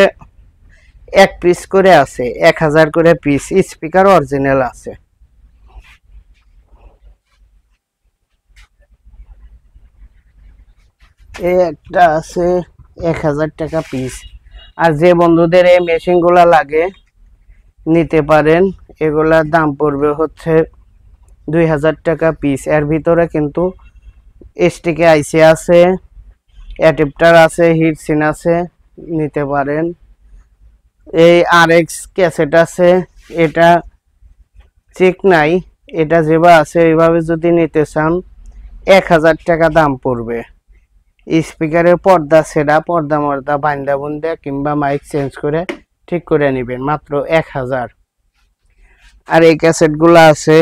এক পিস করে আছে, 1000 করে পিস। স্পিকার অরিজিনাল আছে। এই একটা আছে 1000 টাকা পিস। আর যে বন্ধুদের এই মেশিন গুলা লাগে নিতে পারেন, এগুলার দাম পড়বে হচ্ছে 2000 টাকা পিস। এর ভিতরে কিন্তু এসটিকে আইসি আছে, অ্যাডাপ্টার আছে, হিটসিন আছে, নিতে পারেন। এই আরএক্স ক্যাসেট আছে, এটা চেক নাই, এটা যেভাবে আছে এইভাবে যদি নিতে চান 1000 টাকা দাম পড়বে। স্পিকারের পর্দা সেরা, পর্দা মর্দা বান্দা বুন্দা কিংবা মাইক চেঞ্জ করে ঠিক করে নেবেন, মাত্র 1000। আর এই ক্যাসেটগুলো আছে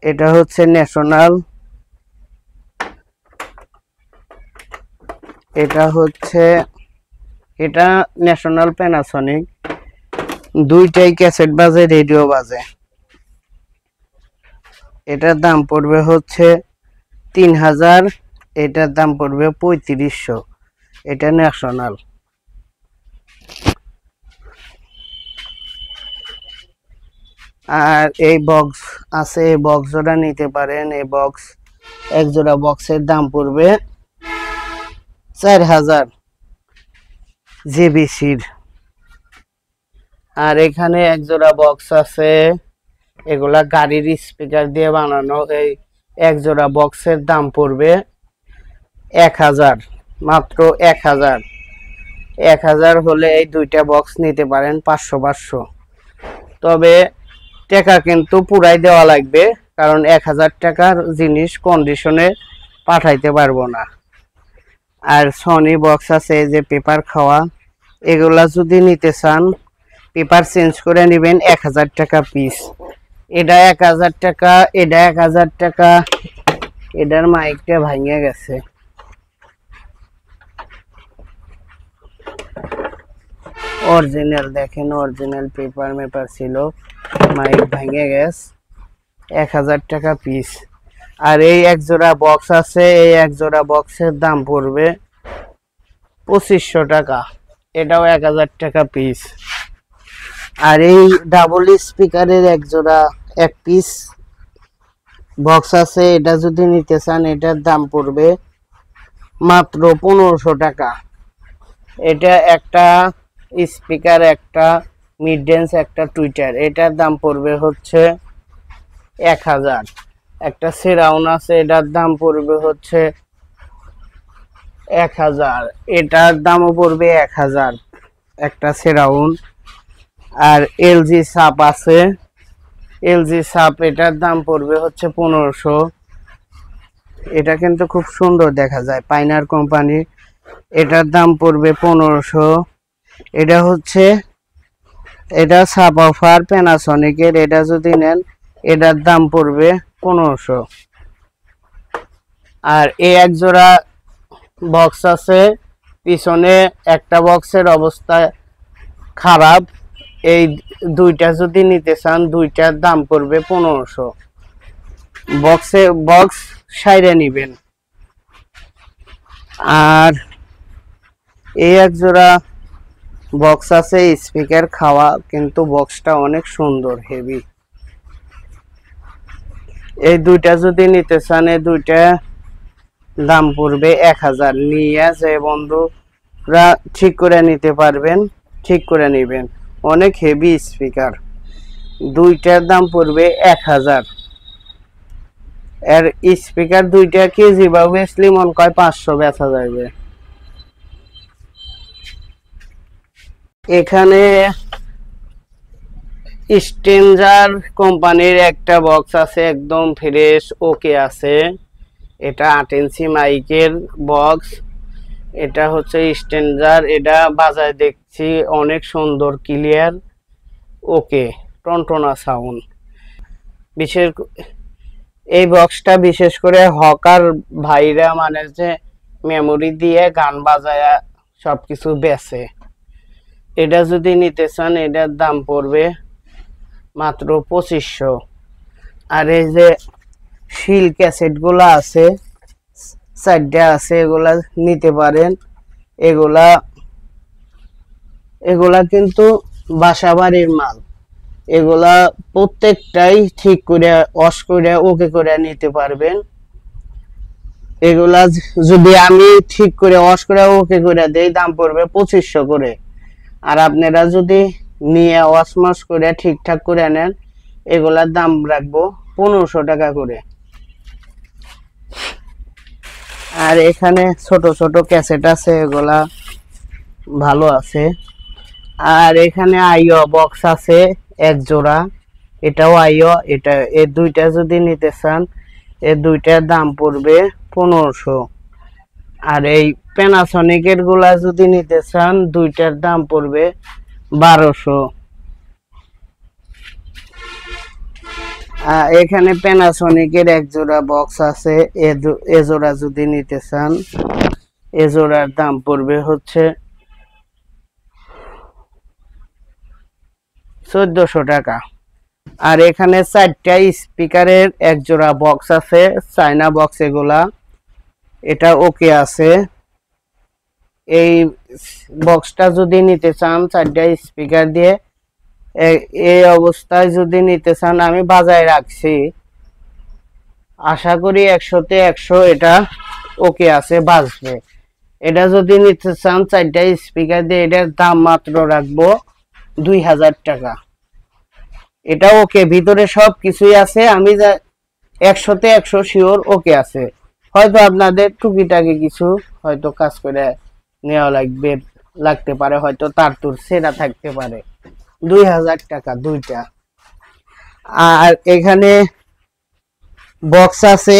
এটা হচ্ছে ন্যাশনাল, এটা হচ্ছে এটা ন্যাশনাল প্যানাসনিক। দুইটাই ক্যাসেট বাজে, রেডিও বাজে। এটার দাম পড়বে হচ্ছে 3000, এটার দাম পড়বে 3500। এটা ন্যাশনাল। আর এই বক্স আছে, এই বক্স জোড়া নিতে পারেন। এই বক্স, এক জোড়া বক্সের দাম পড়বে 4000 জেবিসির। আর এখানে এক জোড়া বক্স আছে, এগুলা গাড়ির স্পিকার দিয়ে বানানো। এই এক জোড়া বক্সের দাম পড়বে 1000, মাত্র 1000। 1000 হলে এই দুইটা বক্স নিতে পারেন 500। তবে টাকা কিন্তু পুরাই দেওয়া লাগবে, কারণ 1000 টাকার জিনিস কন্ডিশনে পাঠাইতে পারবো না। আর সনি বক্স আছে, এই যে পেপার খাওয়া, এগুলা যদি নিতে চান পেপার চেঞ্জ করে নেবেন 1000 টাকা পিস। এটা 1000 টাকা, এটা 1000 টাকা। এটার মাইকটা ভাঙে গেছে, অরিজিনাল দেখেন, অরিজিনাল পেপার ছিল, মাইক ভেঙে গেছে। 1000 টাকা পিস। আর এই এক জোড়া বক্স আছে, এই এক জোড়া বক্সের দাম পড়বে 2500 টাকা। এটাও 1000 টাকা পিস। আর এই ডাবল স্পিকারের এক জোড়া এক পিস বক্স আছে, এটা যদি নিতে চান এটার দাম পড়বে মাত্র 1500 টাকা। এটা একটা স্পিকার, একটা মিড রেঞ্জ, একটা টুইটার, এটার দাম পড়বে হচ্ছে 1000। একটা সেরাউন আছে, এটার দাম পড়বে হচ্ছে 1000, এটার দামও পড়বে 1000 একটা সেরাউন। আর এলজি সাপ আছে, এলজি সাপ, এটার দাম পড়বে হচ্ছে 1500। এটা কিন্তু খুব সুন্দর দেখা যায়, পাইনার কোম্পানি। এটার দাম পড়বে 1500। এটা হচ্ছে, এটা সাব অফার প্যানাসনিকের, এটা যদি নেন এটার দাম পড়বে 1500। আর এই এক জোড়া বক্স আছে, পিছনে একটা বক্সের অবস্থা খারাপ। এই দুইটা যদি নিতে চান দুইটার দাম পড়বে 1500। বক্স সাইরে নিবেন। আর এই এক জোড়া বক্স আছে স্পিকার খাওয়া, কিন্তু বক্সটা অনেক সুন্দর, হেভি। এই দুইটা যদি নিতে চান এই দুইটা দাম পড়বে 1000। নিয়ে যে বন্ধুরা ঠিক করে নিতে পারবেন, ঠিক করে নেবেন। অনেক হেভি স্পিকার, দুইটার দাম পড়বে 1000। এর স্পিকার দুইটা কেজি বা বেশি মন কয় 500 বেচা যাবে। এখানে স্ট্রেঞ্জার কোম্পানির একটা বক্স আছে, একদম ফ্রেশ, ওকে আছে। এটা 8 ইঞ্চি মাইকের বক্স। এটা হচ্ছে স্ট্রেঞ্জার, এটা বাজায় দেখছি অনেক সুন্দর, ক্লিয়ার, ওকে, টনটনা সাউন্ড। বিশেষ এই বক্সটা বিশেষ করে হকার ভাইরা, মানে যে মেমোরি দিয়ে গান বাজায় সবকিছু বেচে, এটা যদি নিতে চান এটার দাম পড়বে মাত্র 2500। আর এই যে শিল ক্যাসেট গুলা আছে, চারটা আছে, এগুলা নিতে পারেন। এগুলা কিন্তু বাসা বাড়ির মাল। এগুলা প্রত্যেকটাই ঠিক করে ওয়াশ করে ওকে করে নিতে পারবেন। এগুলা যদি আমি ঠিক করে ওয়াশ করে ওকে করে দেই দাম পড়বে 2500 করে। আর আপনারা যদি নিয়ে ওয়াশ মাস করে ঠিকঠাক করে নেন এগুলার দাম রাখবো 1500 টাকা করে। আর এখানে ছোট ছোট ক্যাসেট আছে, এগুলা ভালো আছে। আর এখানে আইও বক্স আছে এক জোড়া, এটাও আইও। এটা এই দুইটা যদি নিতে চান এই দুইটার দাম পড়বে 1500। আর এই প্যানাসনিকের গুলা যদি নিতে চান দুইটার দাম পড়বে 1200। এখানে প্যানাসোনিকের এক জোড়া বক্স আছে, এ জোড়া যদি নিতে চান এ জোড়ার দাম পড়বে হচ্ছে 1400 টাকা। আর এখানে 4টা স্পিকারের এক জোড়া বক্স আছে, চায়না বক্স এগুলা, এটা ওকে আছে। এই বক্সটা যদি নিতে চান 4টা স্পিকার দিয়ে এই অবস্থায় যদি নিতে চান, আমি বাজায় রাখছি, আশা করি 100তে 100 এটা ওকে আছে, বাজবে। এটা যদি নিতে চান 4টা স্পিকার দিয়ে, এটার দাম মাত্র রাখবো 2000 টাকা। এটা ওকে, ভিতরে সব কিছুই আছে, আমি 100তে 100 শিওর ওকে আছে। হয়তো আপনাদের টুকিটাকি কিছু হয়তো কাজ করে নেওয়া লাগতে পারে, হয়তো তার তুর সেরা থাকতে পারে। 2000 টাকা দুইটা। আর এখানে বক্স আছে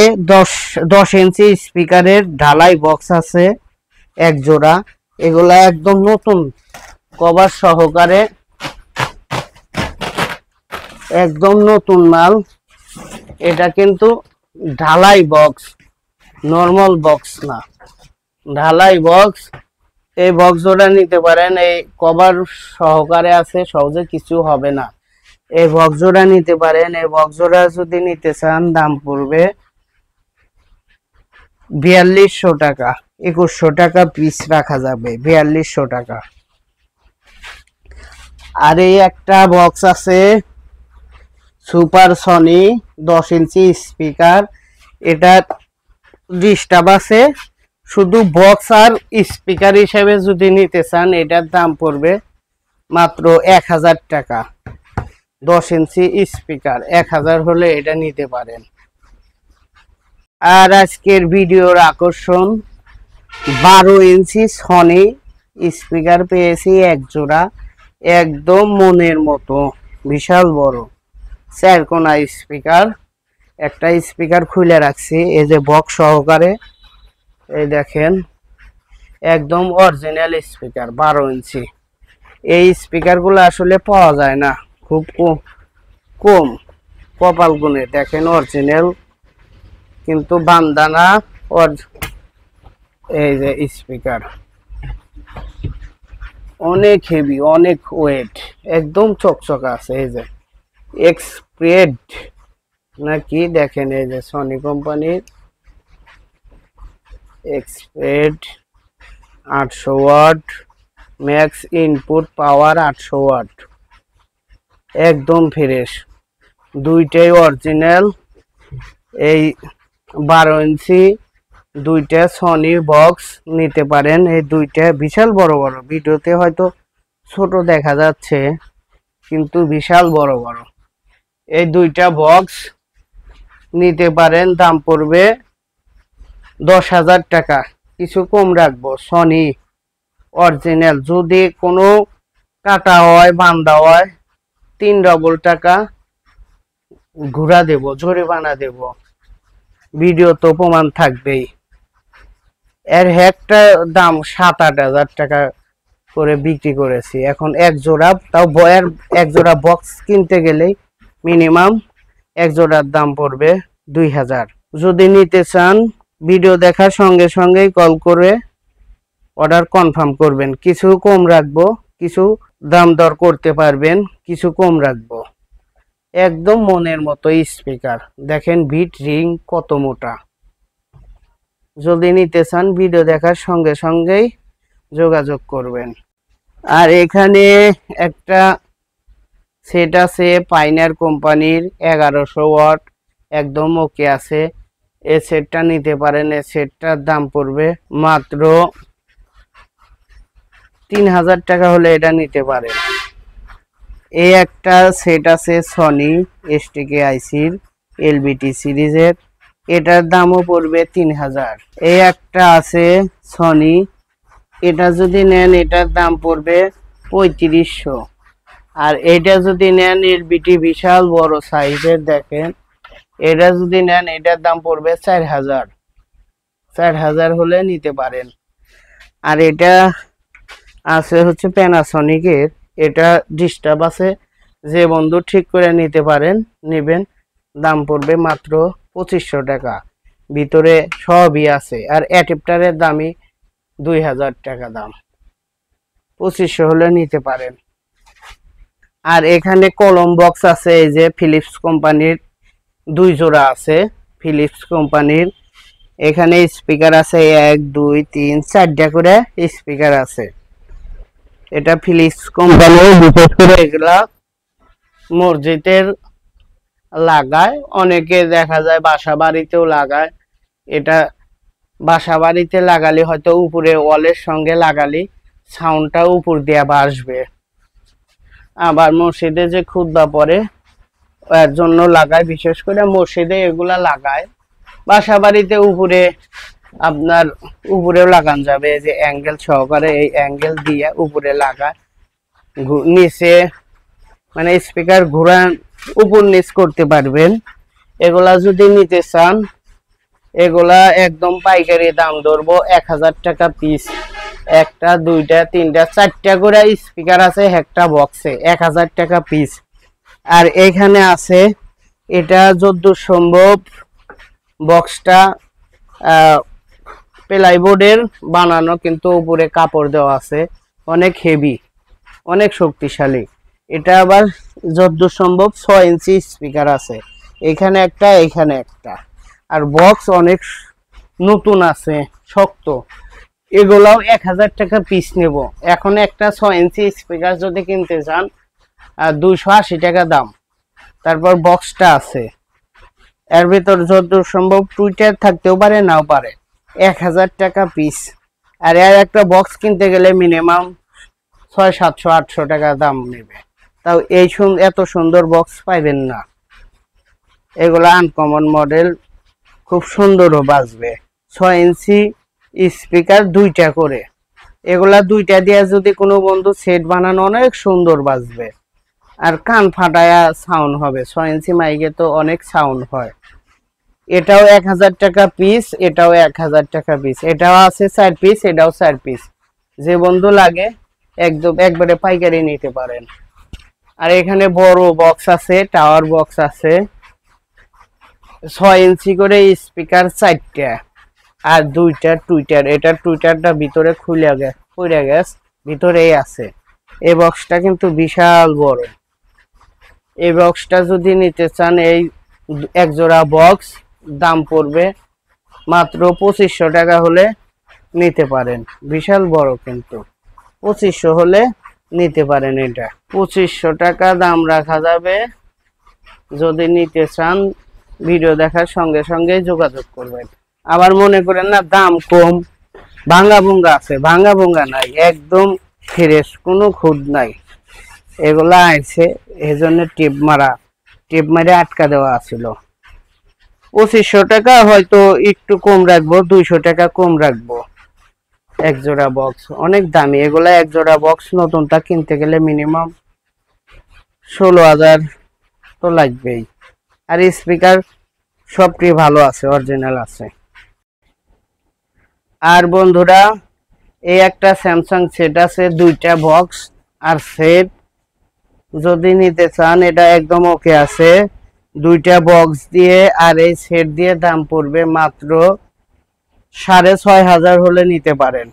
10 ইঞ্চি স্পিকারের ঢালাই বক্স আছে এক জোড়া, এগুলা একদম নতুন কভার সহকারে, একদম নতুন মাল। এটা কিন্তু ঢালাই বক্স, নর্মাল বক্স না, ঢালাই বক্স। এই বক্স জোড়া নিতে পারেন, এই কভার সহকারে আছে, সহজে কিছু হবে না। এই বক্স জোড়া নিতে পারেন। এই বক্স জোড়া যদি নিতে চান দাম পড়বে 4200 টাকা, 2100 টাকা পিস রাখা যাবে, 4200 টাকা। আর এই একটা বক্স আছে সুপার সনি 10 ইঞ্চি স্পিকার, এটা ডিস্টার্ব আছে, শুধু বক্স আর স্পিকার হিসেবে যদি নিতে চান এটার দাম পড়বে মাত্র 1000 টাকা। 10 ইঞ্চি স্পিকার 1000 হলে এটা নিতে পারেন। আর আজকের ভিডিওর আকর্ষণ 12 ইঞ্চি সনি স্পিকার পেয়েছি এক জোড়া, একদম মনের মতো, বিশাল বড় 4 কোনা স্পিকার। একটা স্পিকার খুলে রাখছি, এই যে বক্স সহকারে, এই দেখেন একদম অরিজিনাল স্পিকার 12 ইঞ্চি। এই স্পিকারগুলো আসলে পাওয়া যায় না, খুব কম, কপাল গুনে। দেখেন অরিজিনাল, কিন্তু বান্দানা এই যে স্পিকার অনেক হেভি, অনেক ওয়েট, একদম চকচকা আছে। এই যে এক্সপ্রেড নাকি, দেখেন এই যে সনি কোম্পানির এক্সপ্রেড 800 watt, max input power 800 watt, একদম ফ্রেশ, দুইটাই অরিজিনাল। এই 12 ইঞ্চি দুইটা সনি বক্স নিতে পারেন। এই দুইটা বিশাল বড় বড়, ভিডিওতে হয়তো ছোট দেখা যাচ্ছে কিন্তু বিশাল বড় বড়। এই দুইটা বক্স নিতে পারেন, দাম পড়বে 10,000 টাকা, কিছু কম রাখবো। সনি অরিজিনাল, যদি কোনো কাটা হয় বান্দা হয় 3 ডবল টাকা ঘুরা দেব, জরিমানা দেব, ভিডিও তো প্রমাণ থাকবেই। এর একটা দাম 7-8 হাজার টাকা করে বিক্রি করেছি, এখন এক জোড়া, তাও এক জোড়া বক্স কিনতে গেলেই মিনিমাম এক জোড়ার দাম পড়বে 2000। যদি নিতে চান ভিডিও দেখার সঙ্গে সঙ্গেই কল করে অর্ডার কনফার্ম করবেন, কিছু কম রাখবো, কিছু দাম দর করতে পারবেন, কিছু কম রাখবো। একদম মনের মতো স্পিকার, দেখেন বিট রিং কত মোটা। যদি নিতে চান ভিডিও দেখার সঙ্গে সঙ্গেই যোগাযোগ করবেন। আর এখানে একটা সেট আছে পাইনার কোম্পানির 1100 ওয়াট, একদম ওকে আছে, এই সেটটা নিতে পারেন। এই সেটটার দাম পড়বে মাত্র 3000 টাকা হলে এটা নিতে পারেন। এই একটা সেট আছে সনি এসটিকে আইসির এলবিটি সিরিজের, এটার দামও পড়বে 3000। এই একটা আছে সনি, এটা যদি নেন এটার দাম পড়বে 3500। আর এটা যদি নেন এলবিটি বিশাল বড় সাইজের, দেখেন এটা যদি নেন এটার দাম পড়বে 4000। 4000 হলে নিতে পারেন। আর এটা আছে হচ্ছে প্যানাসনিকের, এটা ডিস্টার্ব আছে, যে বন্ধু ঠিক করে নিতে পারেন নেবেন। দাম পড়বে মাত্র 2500 টাকা। ভিতরে সবই আছে। আর অ্যাডাপ্টারের দামই 2000 টাকা দাম। 2500 হলে নিতে পারেন। আর এখানে কলম বক্স আছে, এই যে ফিলিপস কোম্পানির 2 জোড়া আছে। ফিলিপস কোম্পানির এখানে স্পিকার আছে 1 2 3 4টা করে স্পিকার আছে। এটা ফিলিপস কোম্পানির, বিশেষ করে এগুলা মসজিদের লাগায়, অনেকে দেখা যায় বাসা বাড়িতেও লাগায়। এটা বাসা বাড়িতে লাগালে হয়তো উপরে ওয়ালের সঙ্গে লাগালে সাউন্ডটা উপর দিয়ে আসবে। আবার মসজিদে যে খুতবা পড়ে এর জন্য লাগায়, বিশেষ করে মসজিদে এগুলা লাগায়। বাসা বাড়িতে উপরে আপনার উপরেও লাগান যাবে, যে অ্যাঙ্গেল সহকারে এই অ্যাঙ্গেল দিয়ে উপরে লাগায়। নিচে মানে স্পিকার ঘোরান উপর নিচ করতে পারবেন। এগুলা যদি নিতে চান, এগুলা একদম পাইকারি দাম ধরবো 1000 টাকা পিস। একটা, দুইটা, তিনটা, 4টা করে স্পিকার আছে একটা বক্সে, 1000 টাকা পিস। আর এখানে আছে এটা যতদূর সম্ভব বক্সটা প্লাইবোর্ডের বানানো, কিন্তু উপরে কাপড় দেওয়া আছে, অনেক হেভি, অনেক শক্তিশালী। এটা আবার যতদূর সম্ভব 6 ইঞ্চি স্পিকার আছে, এখানে একটা, এখানে একটা। আর বক্স অনেক নতুন আছে, শক্ত। এগুলাও 1000 টাকা পিস নেব। এখন একটা 6 ইঞ্চি স্পিকার যদি কিনতে চান 280 টাকা দাম। তারপর বক্সটা আছে, এর ভিতর যতদূর সম্ভব টুইটার থাকতেও পারে, নাও পারে। 1000 টাকা পিস। আর এর একটা বক্স কিনতে গেলে মিনিমাম 600 700 800 টাকা দাম নেবে। তাও এই এত সুন্দর বক্স পাইবেন না। এগুলা আনকমন মডেল, খুব সুন্দরও বাজবে। 6 ইঞ্চি স্পিকার 2টা করে, এগুলা 2টা দিয়ে যদি কোনো বন্ধু সেট বানানো, অনেক সুন্দর বাজবে। আর কান ফাটায়া সাউন্ড হবে। 6 ইঞ্চি মাইকে তো অনেক সাউন্ড হয়। এটাও 1000 টাকা পিস, এটাও 1000 টাকা পিস। এটাও আছে 4 পিস, এটাও 4 পিস। যে বন্ধু লাগে একদম একবারে পাইকারি নিতে পারেন। আর এখানে বড় বক্স আছে, টাওয়ার বক্স আছে, 6 ইঞ্চি করে স্পিকার 4টা, আর 2টা টুইটার। এটা টুইটারটা ভিতরে খুলে গেছে, ভিতরেই আছে। এই বক্সটা কিন্তু বিশাল বড়। এই বক্সটা যদি নিতে চান, এই এক জোড়া বক্স দাম পড়বে মাত্র 2500 টাকা হলে নিতে পারেন। বিশাল বড়, কিন্তু 2500 হলে নিতে পারেন। এটা 2500 টাকা দাম রাখা যাবে। যদি নিতে চান ভিডিও দেখার সঙ্গে সঙ্গে যোগাযোগ করবেন। আবার মনে করেন না দাম কম, ভাঙ্গা ভুঙ্গা আছে, ভাঙ্গা ভুঙ্গা নাই, একদম ফ্রেশ, কোনো খুদ নাই। এগুলা আছে এই জন্য টিপ মারে আটকা দেওয়া ছিল। 2500 টাকা হয়তো একটু কম রাখবো, 200 টাকা কম রাখবো। এক জোড়া বক্স অনেক দামি। এগুলা এক জোড়া বক্স নতুনটা কিনতে গেলে মিনিমাম 16000 তো লাগবেই। আর স্পিকার সবটি ভালো আছে, অরিজিনাল আছে। আর বন্ধুরা, এই একটা স্যামসাং সেট আছে, 2টা বক্স আর সেট যদি নিতে চান, এটা একদম ওকে আছে। 2টা বক্স দিয়ে আর এই সেট দিয়ে দাম পড়বে মাত্র 6500 হলে নিতে পারেন।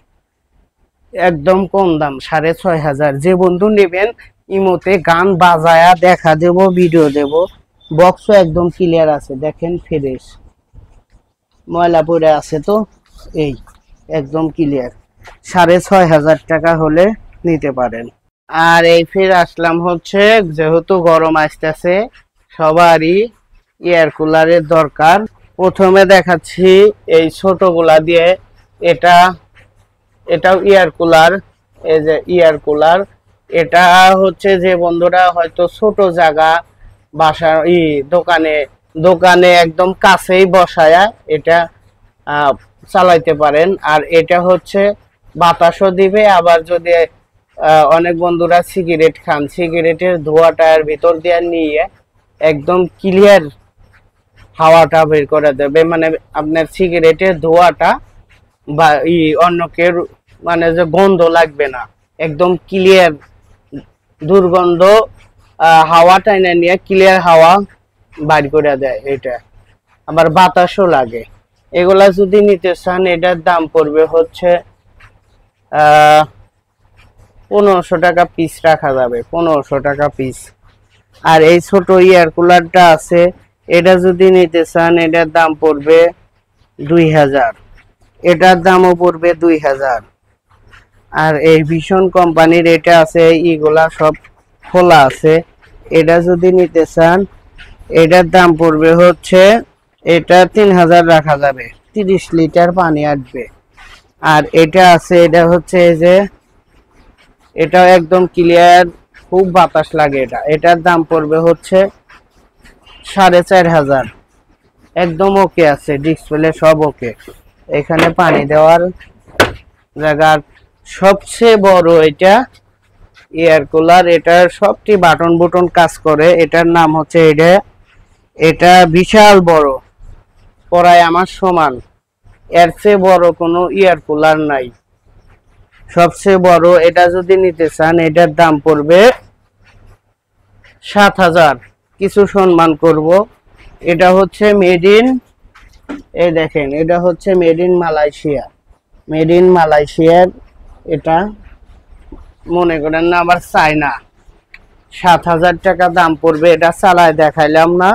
একদম কম দাম, 6500। যে বন্ধু নেবেন ইমোতে গান বাজায়া দেখা দেব, ভিডিও দেব। বক্সও একদম ক্লিয়ার আছে, দেখেন ফ্রেশ, ময়লা পড়ে আছে তো, এই একদম ক্লিয়ার। 6500 টাকা হলে নিতে পারেন। আর এই ফির আসলাম হচ্ছে, যেহেতু গরম আসতেছে, সবারই এয়ার কুলারের দরকার। প্রথমে দেখাচ্ছি এই ছোটগুলা দিয়ে। এটাও এয়ার কুলার, এই যে এয়ার কুলার। এটা হচ্ছে যে বন্ধুরা হয়তো ছোট জায়গা, বাসা দোকানে একদম কাছেই বসায়া এটা চালাইতে পারেন। আর এটা হচ্ছে বাতাসও দিবে। আবার যদি অনেক বন্ধুরা সিগারেট খান, সিগারেটের ধোঁয়াটার ভিতর দিয়ে নিয়ে একদম ক্লিয়ার হাওয়াটা বের করে দেবে। মানে আপনার সিগারেটের ধোঁয়াটা বা অন্য কেউ মানে যে গন্ধ লাগবে না, একদম ক্লিয়ার দুর্গন্ধ হাওয়া টাইনা নিয়ে ক্লিয়ার হাওয়া বাইর করে দেয়। এটা আবার বাতাসও লাগে। এগুলা যদি নিতে চান এটার দাম পড়বে হচ্ছে 1500 টাকা পিস রাখা যাবে, 1500 টাকা পিস। আর এই ছোট এয়ার কুলারটা আছে, এটা যদি নিতে চান এটার দাম পড়বে 2000, এটার দামও পড়বে 2000। আর এই ভীষণ কোম্পানির এটা আছে, এগুলা সব খোলা আছে, এটা যদি নিতে চান এটার দাম পড়বে হচ্ছে, এটা 3000 রাখা যাবে, 30 লিটার পানি আসবে। আর এটা আছে, এটা হচ্ছে এই যে এটা একদম ক্লিয়ার, খুব বাতাস লাগে। এটার দাম পড়বে হচ্ছে 4500, একদম ওকে আছে, ডিসপ্লে সব ওকে। এখানে পানি দেওয়ার জায়গার সবচেয়ে বড় এটা এয়ার কুলার, এটার সবটি বাটন বুটন কাজ করে। এটার নাম হচ্ছে এটা বিশাল বড়, প্রায় আমার সমান, এর চেয়ে বড় কোনো এয়ার কুলার নাই, সবচেয়ে বড়। এটা যদি নিতে চান এটার দাম পড়বে 7000, কিছু সম্মান করব। এটা হচ্ছে মেড ইন, এই দেখেন এটা হচ্ছে made in Malaysia, made in মালয়েশিয়ার। এটা মনে করেন না আবার চায়না, 7000 টাকা দাম পড়বে। এটা চালায় দেখাইলাম না,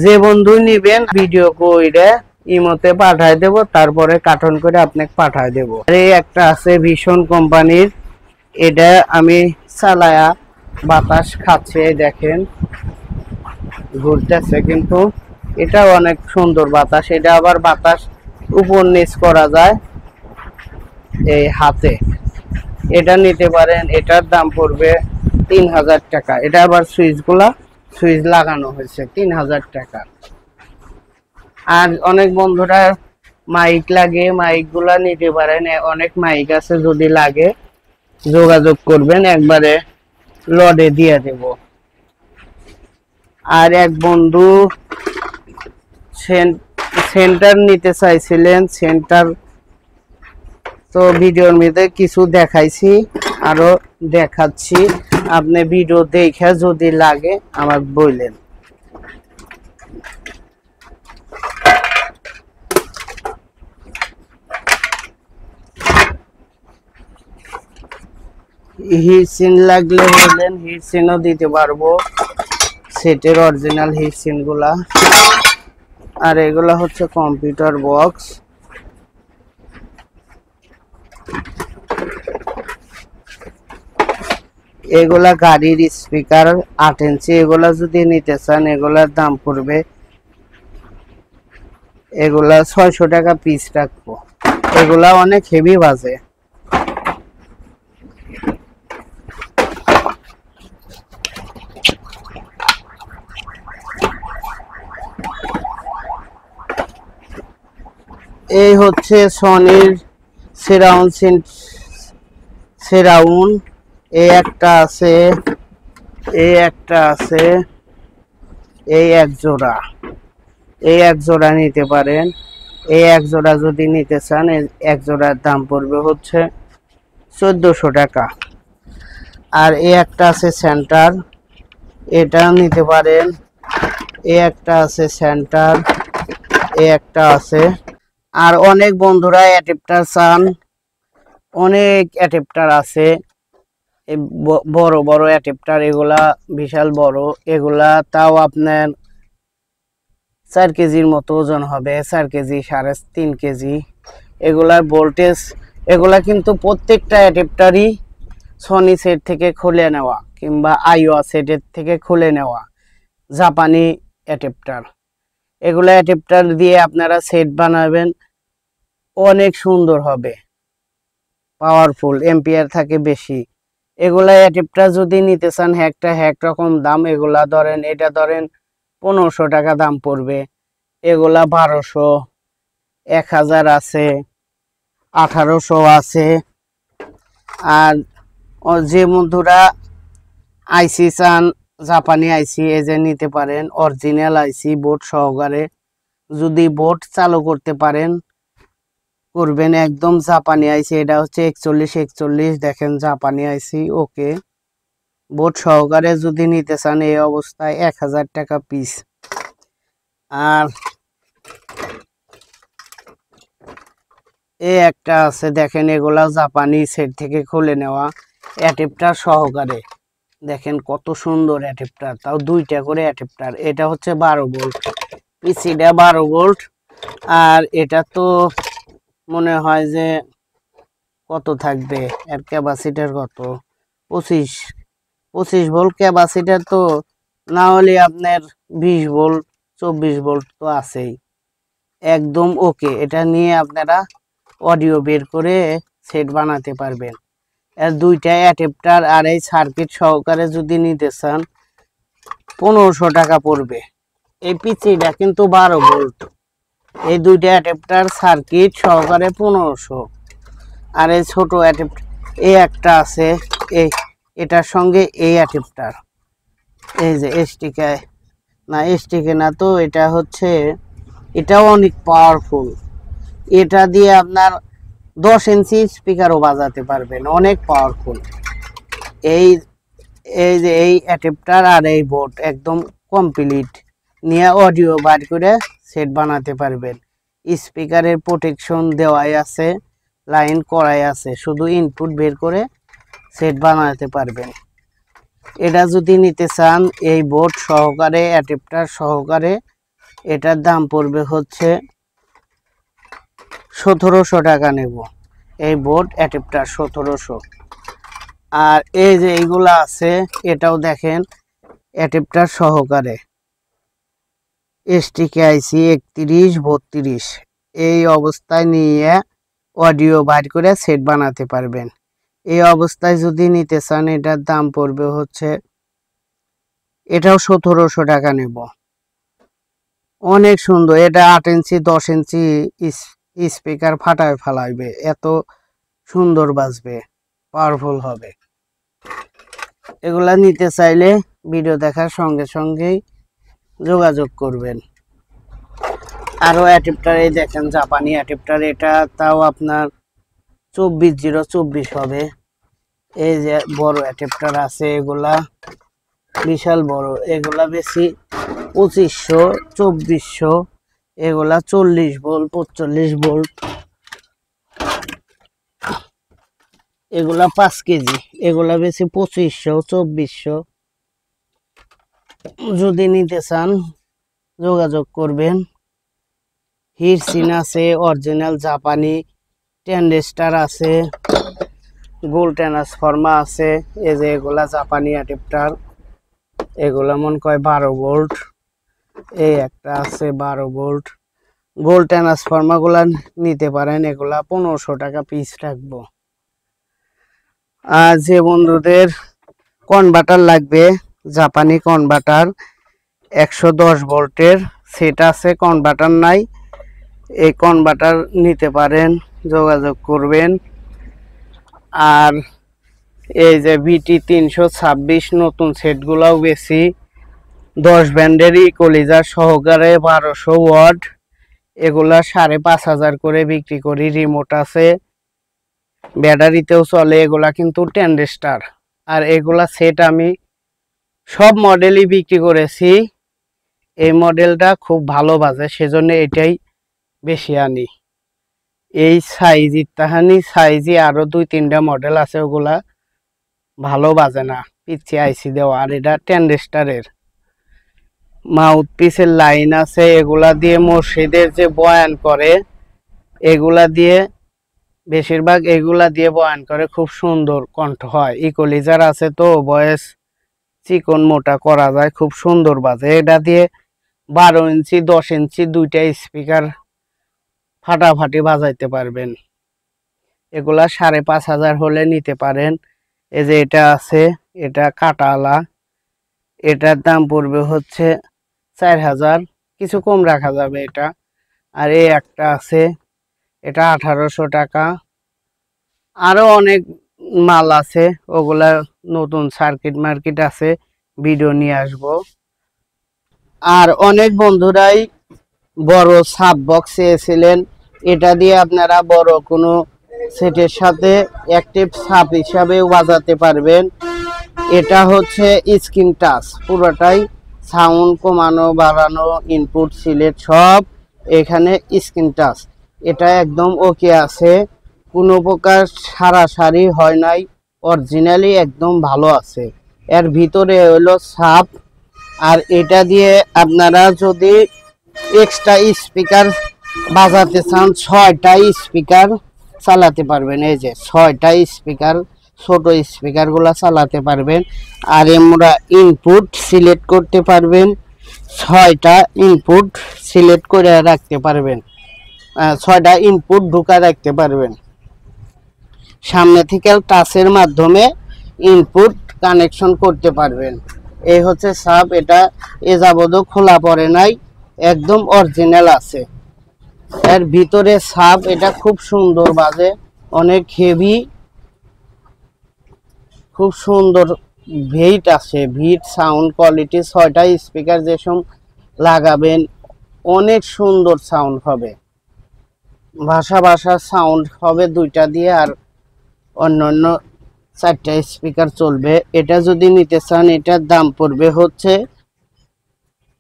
যে বন্ধু নিবেন ভিডিও কইরে ইমোতে পাঠায় দেব, তারপরে কার্টন করে আপনাকে পাঠায় দেব। এই একটা আছে ভীষণ কোম্পানির, এটা আমি চালায়া বাতাস খাচ্ছে, দেখেন ঘুরতেছে, কিন্তু এটা অনেক সুন্দর বাতাস। এটা আবার বাতাস উপর নিচ করা যায় এই হাতে, এটা নিতে পারেন। এটার দাম পড়বে 3000 টাকা। এটা আবার সুইচ লাগানো হয়েছে, 3000 টাকা। আর অনেক বন্ধুরা মাইক লাগে, মাইক গুলা নিতে পারেন, অনেক মাইক আছে, যদি লাগে যোগাযোগ করবেন, একবারে লডে দিয়ে দেব। আর এক বন্ধু সেন্টার নিতে চাইছিলেন, সেন্টার তো ভিডিওর মধ্যে কিছু দেখাইছি, আরো দেখাচ্ছি, আপনি ভিডিও দেখে যদি লাগে আমার বললেন। হিটসিন লাগলে বললেন, হিটসিনও দিতে পারবো, সেটের অরিজিনাল হিটসিন গুলা। আর এগুলা হচ্ছে কম্পিউটার বক্স, এগুলা গাড়ির স্পিকার 8 ইঞ্চি। এগুলা যদি নিতে চান এগুলার দাম পড়বে, এগুলা 600 টাকা পিস রাখবো। এগুলা অনেক হেভি বাজে। এই হচ্ছে সনির সেরাউন্ড, এই একটা আছে, এই একটা আছে, এই এক জোড়া, এই এক জোড়া নিতে পারেন। এই এক জোড়া যদি নিতে চান এক জোড়ার দাম পড়বে হচ্ছে 1400 টাকা। আর এই একটা আছে সেন্টার, এটা নিতে পারেন। এই একটা আছে সেন্টার, এই একটা আছে। আর অনেক বন্ধুরা অ্যাডাপ্টার চান, অনেক অ্যাডাপ্টার আছে, বড় বড় অ্যাডাপ্টার, এগুলা বিশাল বড়। এগুলা তাও আপনার 4 কেজির মতো ওজন হবে, 4 কেজি 3.5 কেজি। এগুলার ভোল্টেজ, এগুলা কিন্তু প্রত্যেকটা অ্যাডাপ্টারই সনি সেট থেকে খুলে নেওয়া, কিংবা আইওয়া সেটের থেকে খুলে নেওয়া জাপানি অ্যাডাপ্টার। এগুলা অ্যাডাপ্টার দিয়ে আপনারা সেট বানাবেন, অনেক সুন্দর হবে, পাওয়ারফুল, এম্পিয়ার থাকে বেশি। এগুলা অ্যাডাপ্টার যদি নিতে চান একটা এক রকম দাম। এগুলা ধরেন, এটা ধরেন 1500 টাকা দাম পড়বে, এগুলা 1200, 1000 আছে, 1800 আছে। আর যে বন্ধুরা আইসি চান, জাপানি আইসি এই যে নিতে পারেন, অরিজিনাল আইসি বোর্ড সহকারে। যদি বোর্ড চালু করতে পারেন করবেন, একদম জাপানি আইসি। এটা হচ্ছে 4141, দেখেন জাপানি আইসি, ওকে বোর্ড সহকারে যদি নিতে চান এই অবস্থায় 1000 টাকা পিস। আর এই একটা আছে দেখেন, এগুলা জাপানি সেট থেকে খুলে নেওয়া অ্যাডাপ্টার সহকারে। দেখেন কত সুন্দর অ্যাডাপ্টার, তাও দুইটা করে অ্যাডাপ্টার। এটা হচ্ছে 12 ভোল্ট, পিসিটা 12 ভোল্ট। আর এটা তো মনে হয় যে কত থাকবে, এর ক্যাপাসিটার কত, 25 ভোল্ট ক্যাপাসিটার। তো না হলে আপনার 20 ভোল্ট 24 ভোল্ট তো আছেই, একদম ওকে। এটা নিয়ে আপনারা অডিও বের করে সেট বানাতে পারবেন। এর দুইটা অ্যাডাপ্টার আর এই সার্কিট সহকারে যদি নিতে চান 1500 টাকা পড়বে। এই পিসিটা কিন্তু 12 ভোল্ট, এই দুইটা অ্যাডাপ্টার সার্কিট সহকারে 1500। আর এই ছোট অ্যাডাপ্টার এই একটা আছে, এটার সঙ্গে এই অ্যাডাপ্টার, এই যে এসটিকে না তো এটা হচ্ছে, এটাও অনেক পাওয়ারফুল। এটা দিয়ে আপনার 10 ইঞ্চি স্পিকারও বাজাতে পারবেন, অনেক পাওয়ারফুল। এই এই যে এই অ্যাডাপ্টার আর এই বোর্ড একদম কমপ্লিট নিয়ে অডিও বার করে সেট বানাতে পারবেন। স্পিকারের প্রোটেকশন দেওয়াই আছে, লাইন করাই আছে, শুধু ইনপুট বের করে সেট বানাতে পারবেন। এটা যদি নিতে চান এই বোর্ড সহকারে অ্যাডাপ্টার সহকারে, এটার দাম পড়বে হচ্ছে 1700 টাকা নেব। এই বোর্ড অ্যাডাপ্টার 1700। আর এই যে এইগুলা আছে, এটাও দেখেন অ্যাডাপ্টার সহকারে, এসটিকে আইসি 3132। এই অবস্থায় নিয়ে অডিও বাইর করে সেট বানাতে পারবেন। এই অবস্থায় যদি নিতে চান এটার দাম পড়বে হচ্ছে, এটাও 1700 টাকা নেব। অনেক সুন্দর, এটা 8 ইঞ্চি 10 ইঞ্চি স্পিকার ফাটায় ফেলাইবে, এত সুন্দর বাজবে, পাওয়ারফুল হবে। এগুলা নিতে চাইলে ভিডিও দেখার সঙ্গে সঙ্গেই যোগাযোগ করবেন। আরও অ্যাডাপ্টার এই দেখেন জাপানি অ্যাডাপ্টার, এটা তাও আপনার 24024 হবে। এই যে বড় অ্যাডাপ্টার আছে, এগুলা বিশাল বড়, এগুলা বেশি 2500 2400, এগুলা 40 ভোল্ট 45 ভোল্ট, এগুলা 5 কেজি, এগুলা বেশি 2500 2400। যদি নিতে চান যোগাযোগ করবেন। হিরসিন আছে, অরিজিনাল জাপানি ট্যান্ডেস্টার আছে, গোল্ড ট্রান্সফর্মার আছে। এই যে এগুলা জাপানি অ্যাডাপ্টার, এগুলা মন কয় 12 ভোল্ট। এই একটা আছে 12 ভোল্ট। গোল্ড ট্রান্সফর্মার গুলা নিতে পারেন, এগুলা 1500 টাকা পিস রাখবো। আর যে বন্ধুদের কনভার্টার লাগবে, জাপানি কনভার্টার 110 ভোল্টের সেট আছে, কনভার্টার নাই, এই কনভার্টার নিতে পারেন, যোগাযোগ করবেন। আর এই যে বিটি 326 নতুন সেটগুলোও বেশি, 10 ব্যান্ডের ইকুয়ালাইজার সহকারে 1200 ওয়াট, এগুলা 5500 করে বিক্রি করি। রিমোট আছে, ব্যাটারিতেও চলে, এগুলা কিন্তু ট্যান্ডেস্টার। আর এগুলা সেট আমি সব মডেলই বিক্রি করেছি, এই মডেলটা খুব ভালো বাজে, সেজন্য এটাই বেশি আনি। এই সাইজি তাহানি সাইজি আরো 2-3টা মডেল আছে, ওগুলা ভালো বাজে না, পিছে আইসি দেওয়া। আর এটা ট্যান্ডেস্টারের মাউথ পিসের লাইন আছে, এগুলা দিয়ে মসজিদের যে বয়ান করে, এগুলা দিয়ে বেশিরভাগ এগুলা দিয়ে বয়ান করে, খুব সুন্দর কণ্ঠ হয়। ইকুয়ালাইজার আছে তো ভয়েস চিকন মোটা করা যায়, খুব সুন্দর বাজে। এটা দিয়ে 12 ইঞ্চি 10 ইঞ্চি দুইটা স্পিকার ফাটাফাটি বাজাইতে পারবেন। এগুলা 5500 হলে নিতে পারেন। এই যে এটা আছে, এটা কাটালা, এটার দাম পড়বে হচ্ছে 4000, কিছু কম রাখা যাবে এটা। আর এই একটা আছে, এটা 1800 টাকা। আরো অনেক মাল আছে, ওগুলা নতুন সার্কিট মার্কেট আছে, ভিডিও নিয়ে আসব। আর অনেক বন্ধুরাই বড় সাব বক্স চেয়েছিলেন, এটা দিয়ে আপনারা বড় কোনো সেটের সাথে অ্যাক্টিভ সাব হিসাবেও বাজাতে পারবেন। এটা হচ্ছে স্ক্রিন টাচ, পুরোটাই সাউন্ড কমানো বাড়ানো ইনপুট সিলেক্ট সব এখানে স্ক্রিন টাচ। এটা একদম ওকে আছে, কোনো প্রকার সারাসারি হয় নাই, অরিজিনালি একদম ভালো আছে। এর ভিতরে হলো সাপ। আর এটা দিয়ে আপনারা যদি এক্সট্রা স্পিকার বাজাতে চান 6টা স্পিকার চালাতে পারবেন। এই যে 6টা স্পিকার, ছোট স্পিকারগুলো চালাতে পারবেন। আর আমরা ইনপুট সিলেক্ট করতে পারবেন, 6টা ইনপুট সিলেক্ট করে রাখতে পারবেন, 6টা ইনপুট ঢুকা রাখতে পারবেন। সামনে থেকে টাচের মাধ্যমে ইনপুট কানেকশন করতে পারবেন। এই হচ্ছে সাব। এটা এ যাবতও খোলা পড়ে নাই, একদম অরিজিনাল আছে। এর ভিতরে সাব, এটা খুব সুন্দর বাজে, অনেক হেভি, খুব সুন্দর ভেইট আছে, ভিট সাউন্ড কোয়ালিটি। 6টা স্পিকার যেসব লাগাবেন অনেক সুন্দর সাউন্ড হবে, ভাষা সাউন্ড হবে 2টা দিয়ে, আর অন্যান্য 4টা স্পিকার চলবে। এটা যদি নিতে চান এটার দাম পড়বে হচ্ছে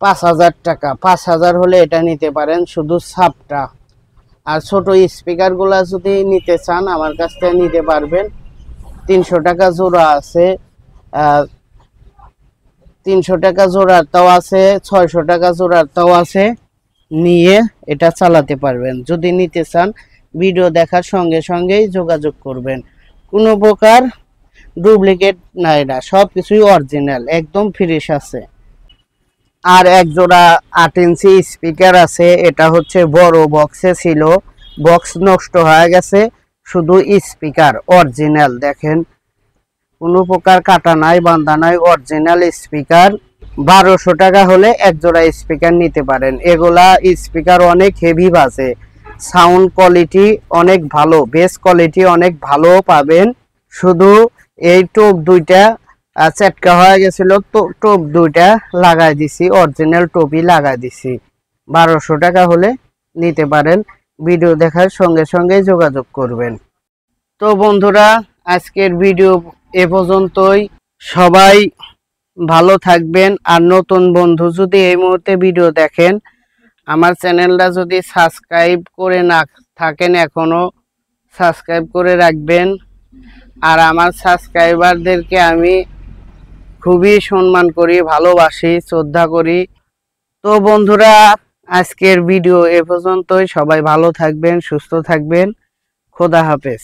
5,000 টাকা। 5,000 হলে এটা নিতে পারেন, শুধু সাবটা। আর ছোট স্পিকারগুলো যদি নিতে চান আমার কাছ থেকে নিতে পারবেন। 300 টাকা জোড়া আছে, 300 টাকা জোড়ারটাও আছে, 600 টাকা জোড়ারটাও আছে। নিয়ে এটা চালাতে পারবেন। যদি নিতে চান ভিডিও দেখার সঙ্গে সঙ্গেই যোগাযোগ করবেন। কোনো প্রকার ডুপ্লিকেট নাই, না, সব কিছুই অরিজিনাল, একদম ফ্রেশ আছে। আর এক জোড়া 8 ইঞ্চি স্পিকার আছে, এটা হচ্ছে বড় বক্সে ছিল, বক্স নষ্ট হয়ে গেছে, শুধু স্পিকার অরিজিনাল। দেখেন কোনো প্রকার কাটা নাই বাঁধা নাই, অরিজিনাল স্পিকার। 1200 টাকা হলে এক জোড়া স্পিকার নিতে পারেন। এগুলা স্পিকার অনেক হেভি বাজে, সাউন্ড কোয়ালিটি অনেক ভালো, বেস কোয়ালিটি অনেক ভালো পাবেন। শুধু এই টোপ 2টা চেটকা হয়ে গেছিল, তো টোপ 2টা লাগাই দিছি, অরিজিনাল টোপই লাগাই দিছি। 1200 টাকা হলে নিতে পারেন। ভিডিও দেখার সঙ্গে সঙ্গে যোগাযোগ করবেন। তো বন্ধুরা আজকের ভিডিও এ পর্যন্তই। সবাই ভালো থাকবেন। আর নতুন বন্ধু যদি এই মুহূর্তে ভিডিও দেখেন, আমার চ্যানেলটা যদি সাবস্ক্রাইব করে না থাকেন এখনো, সাবস্ক্রাইব করে রাখবেন। আর আমার সাবস্ক্রাইবারদেরকে আমি খুবই সম্মান করি, ভালোবাসি, শ্রদ্ধা করি। তো বন্ধুরা আজকের ভিডিও এ পর্যন্তই। সবাই ভালো থাকবেন, সুস্থ থাকবেন। খোদা হাফেজ।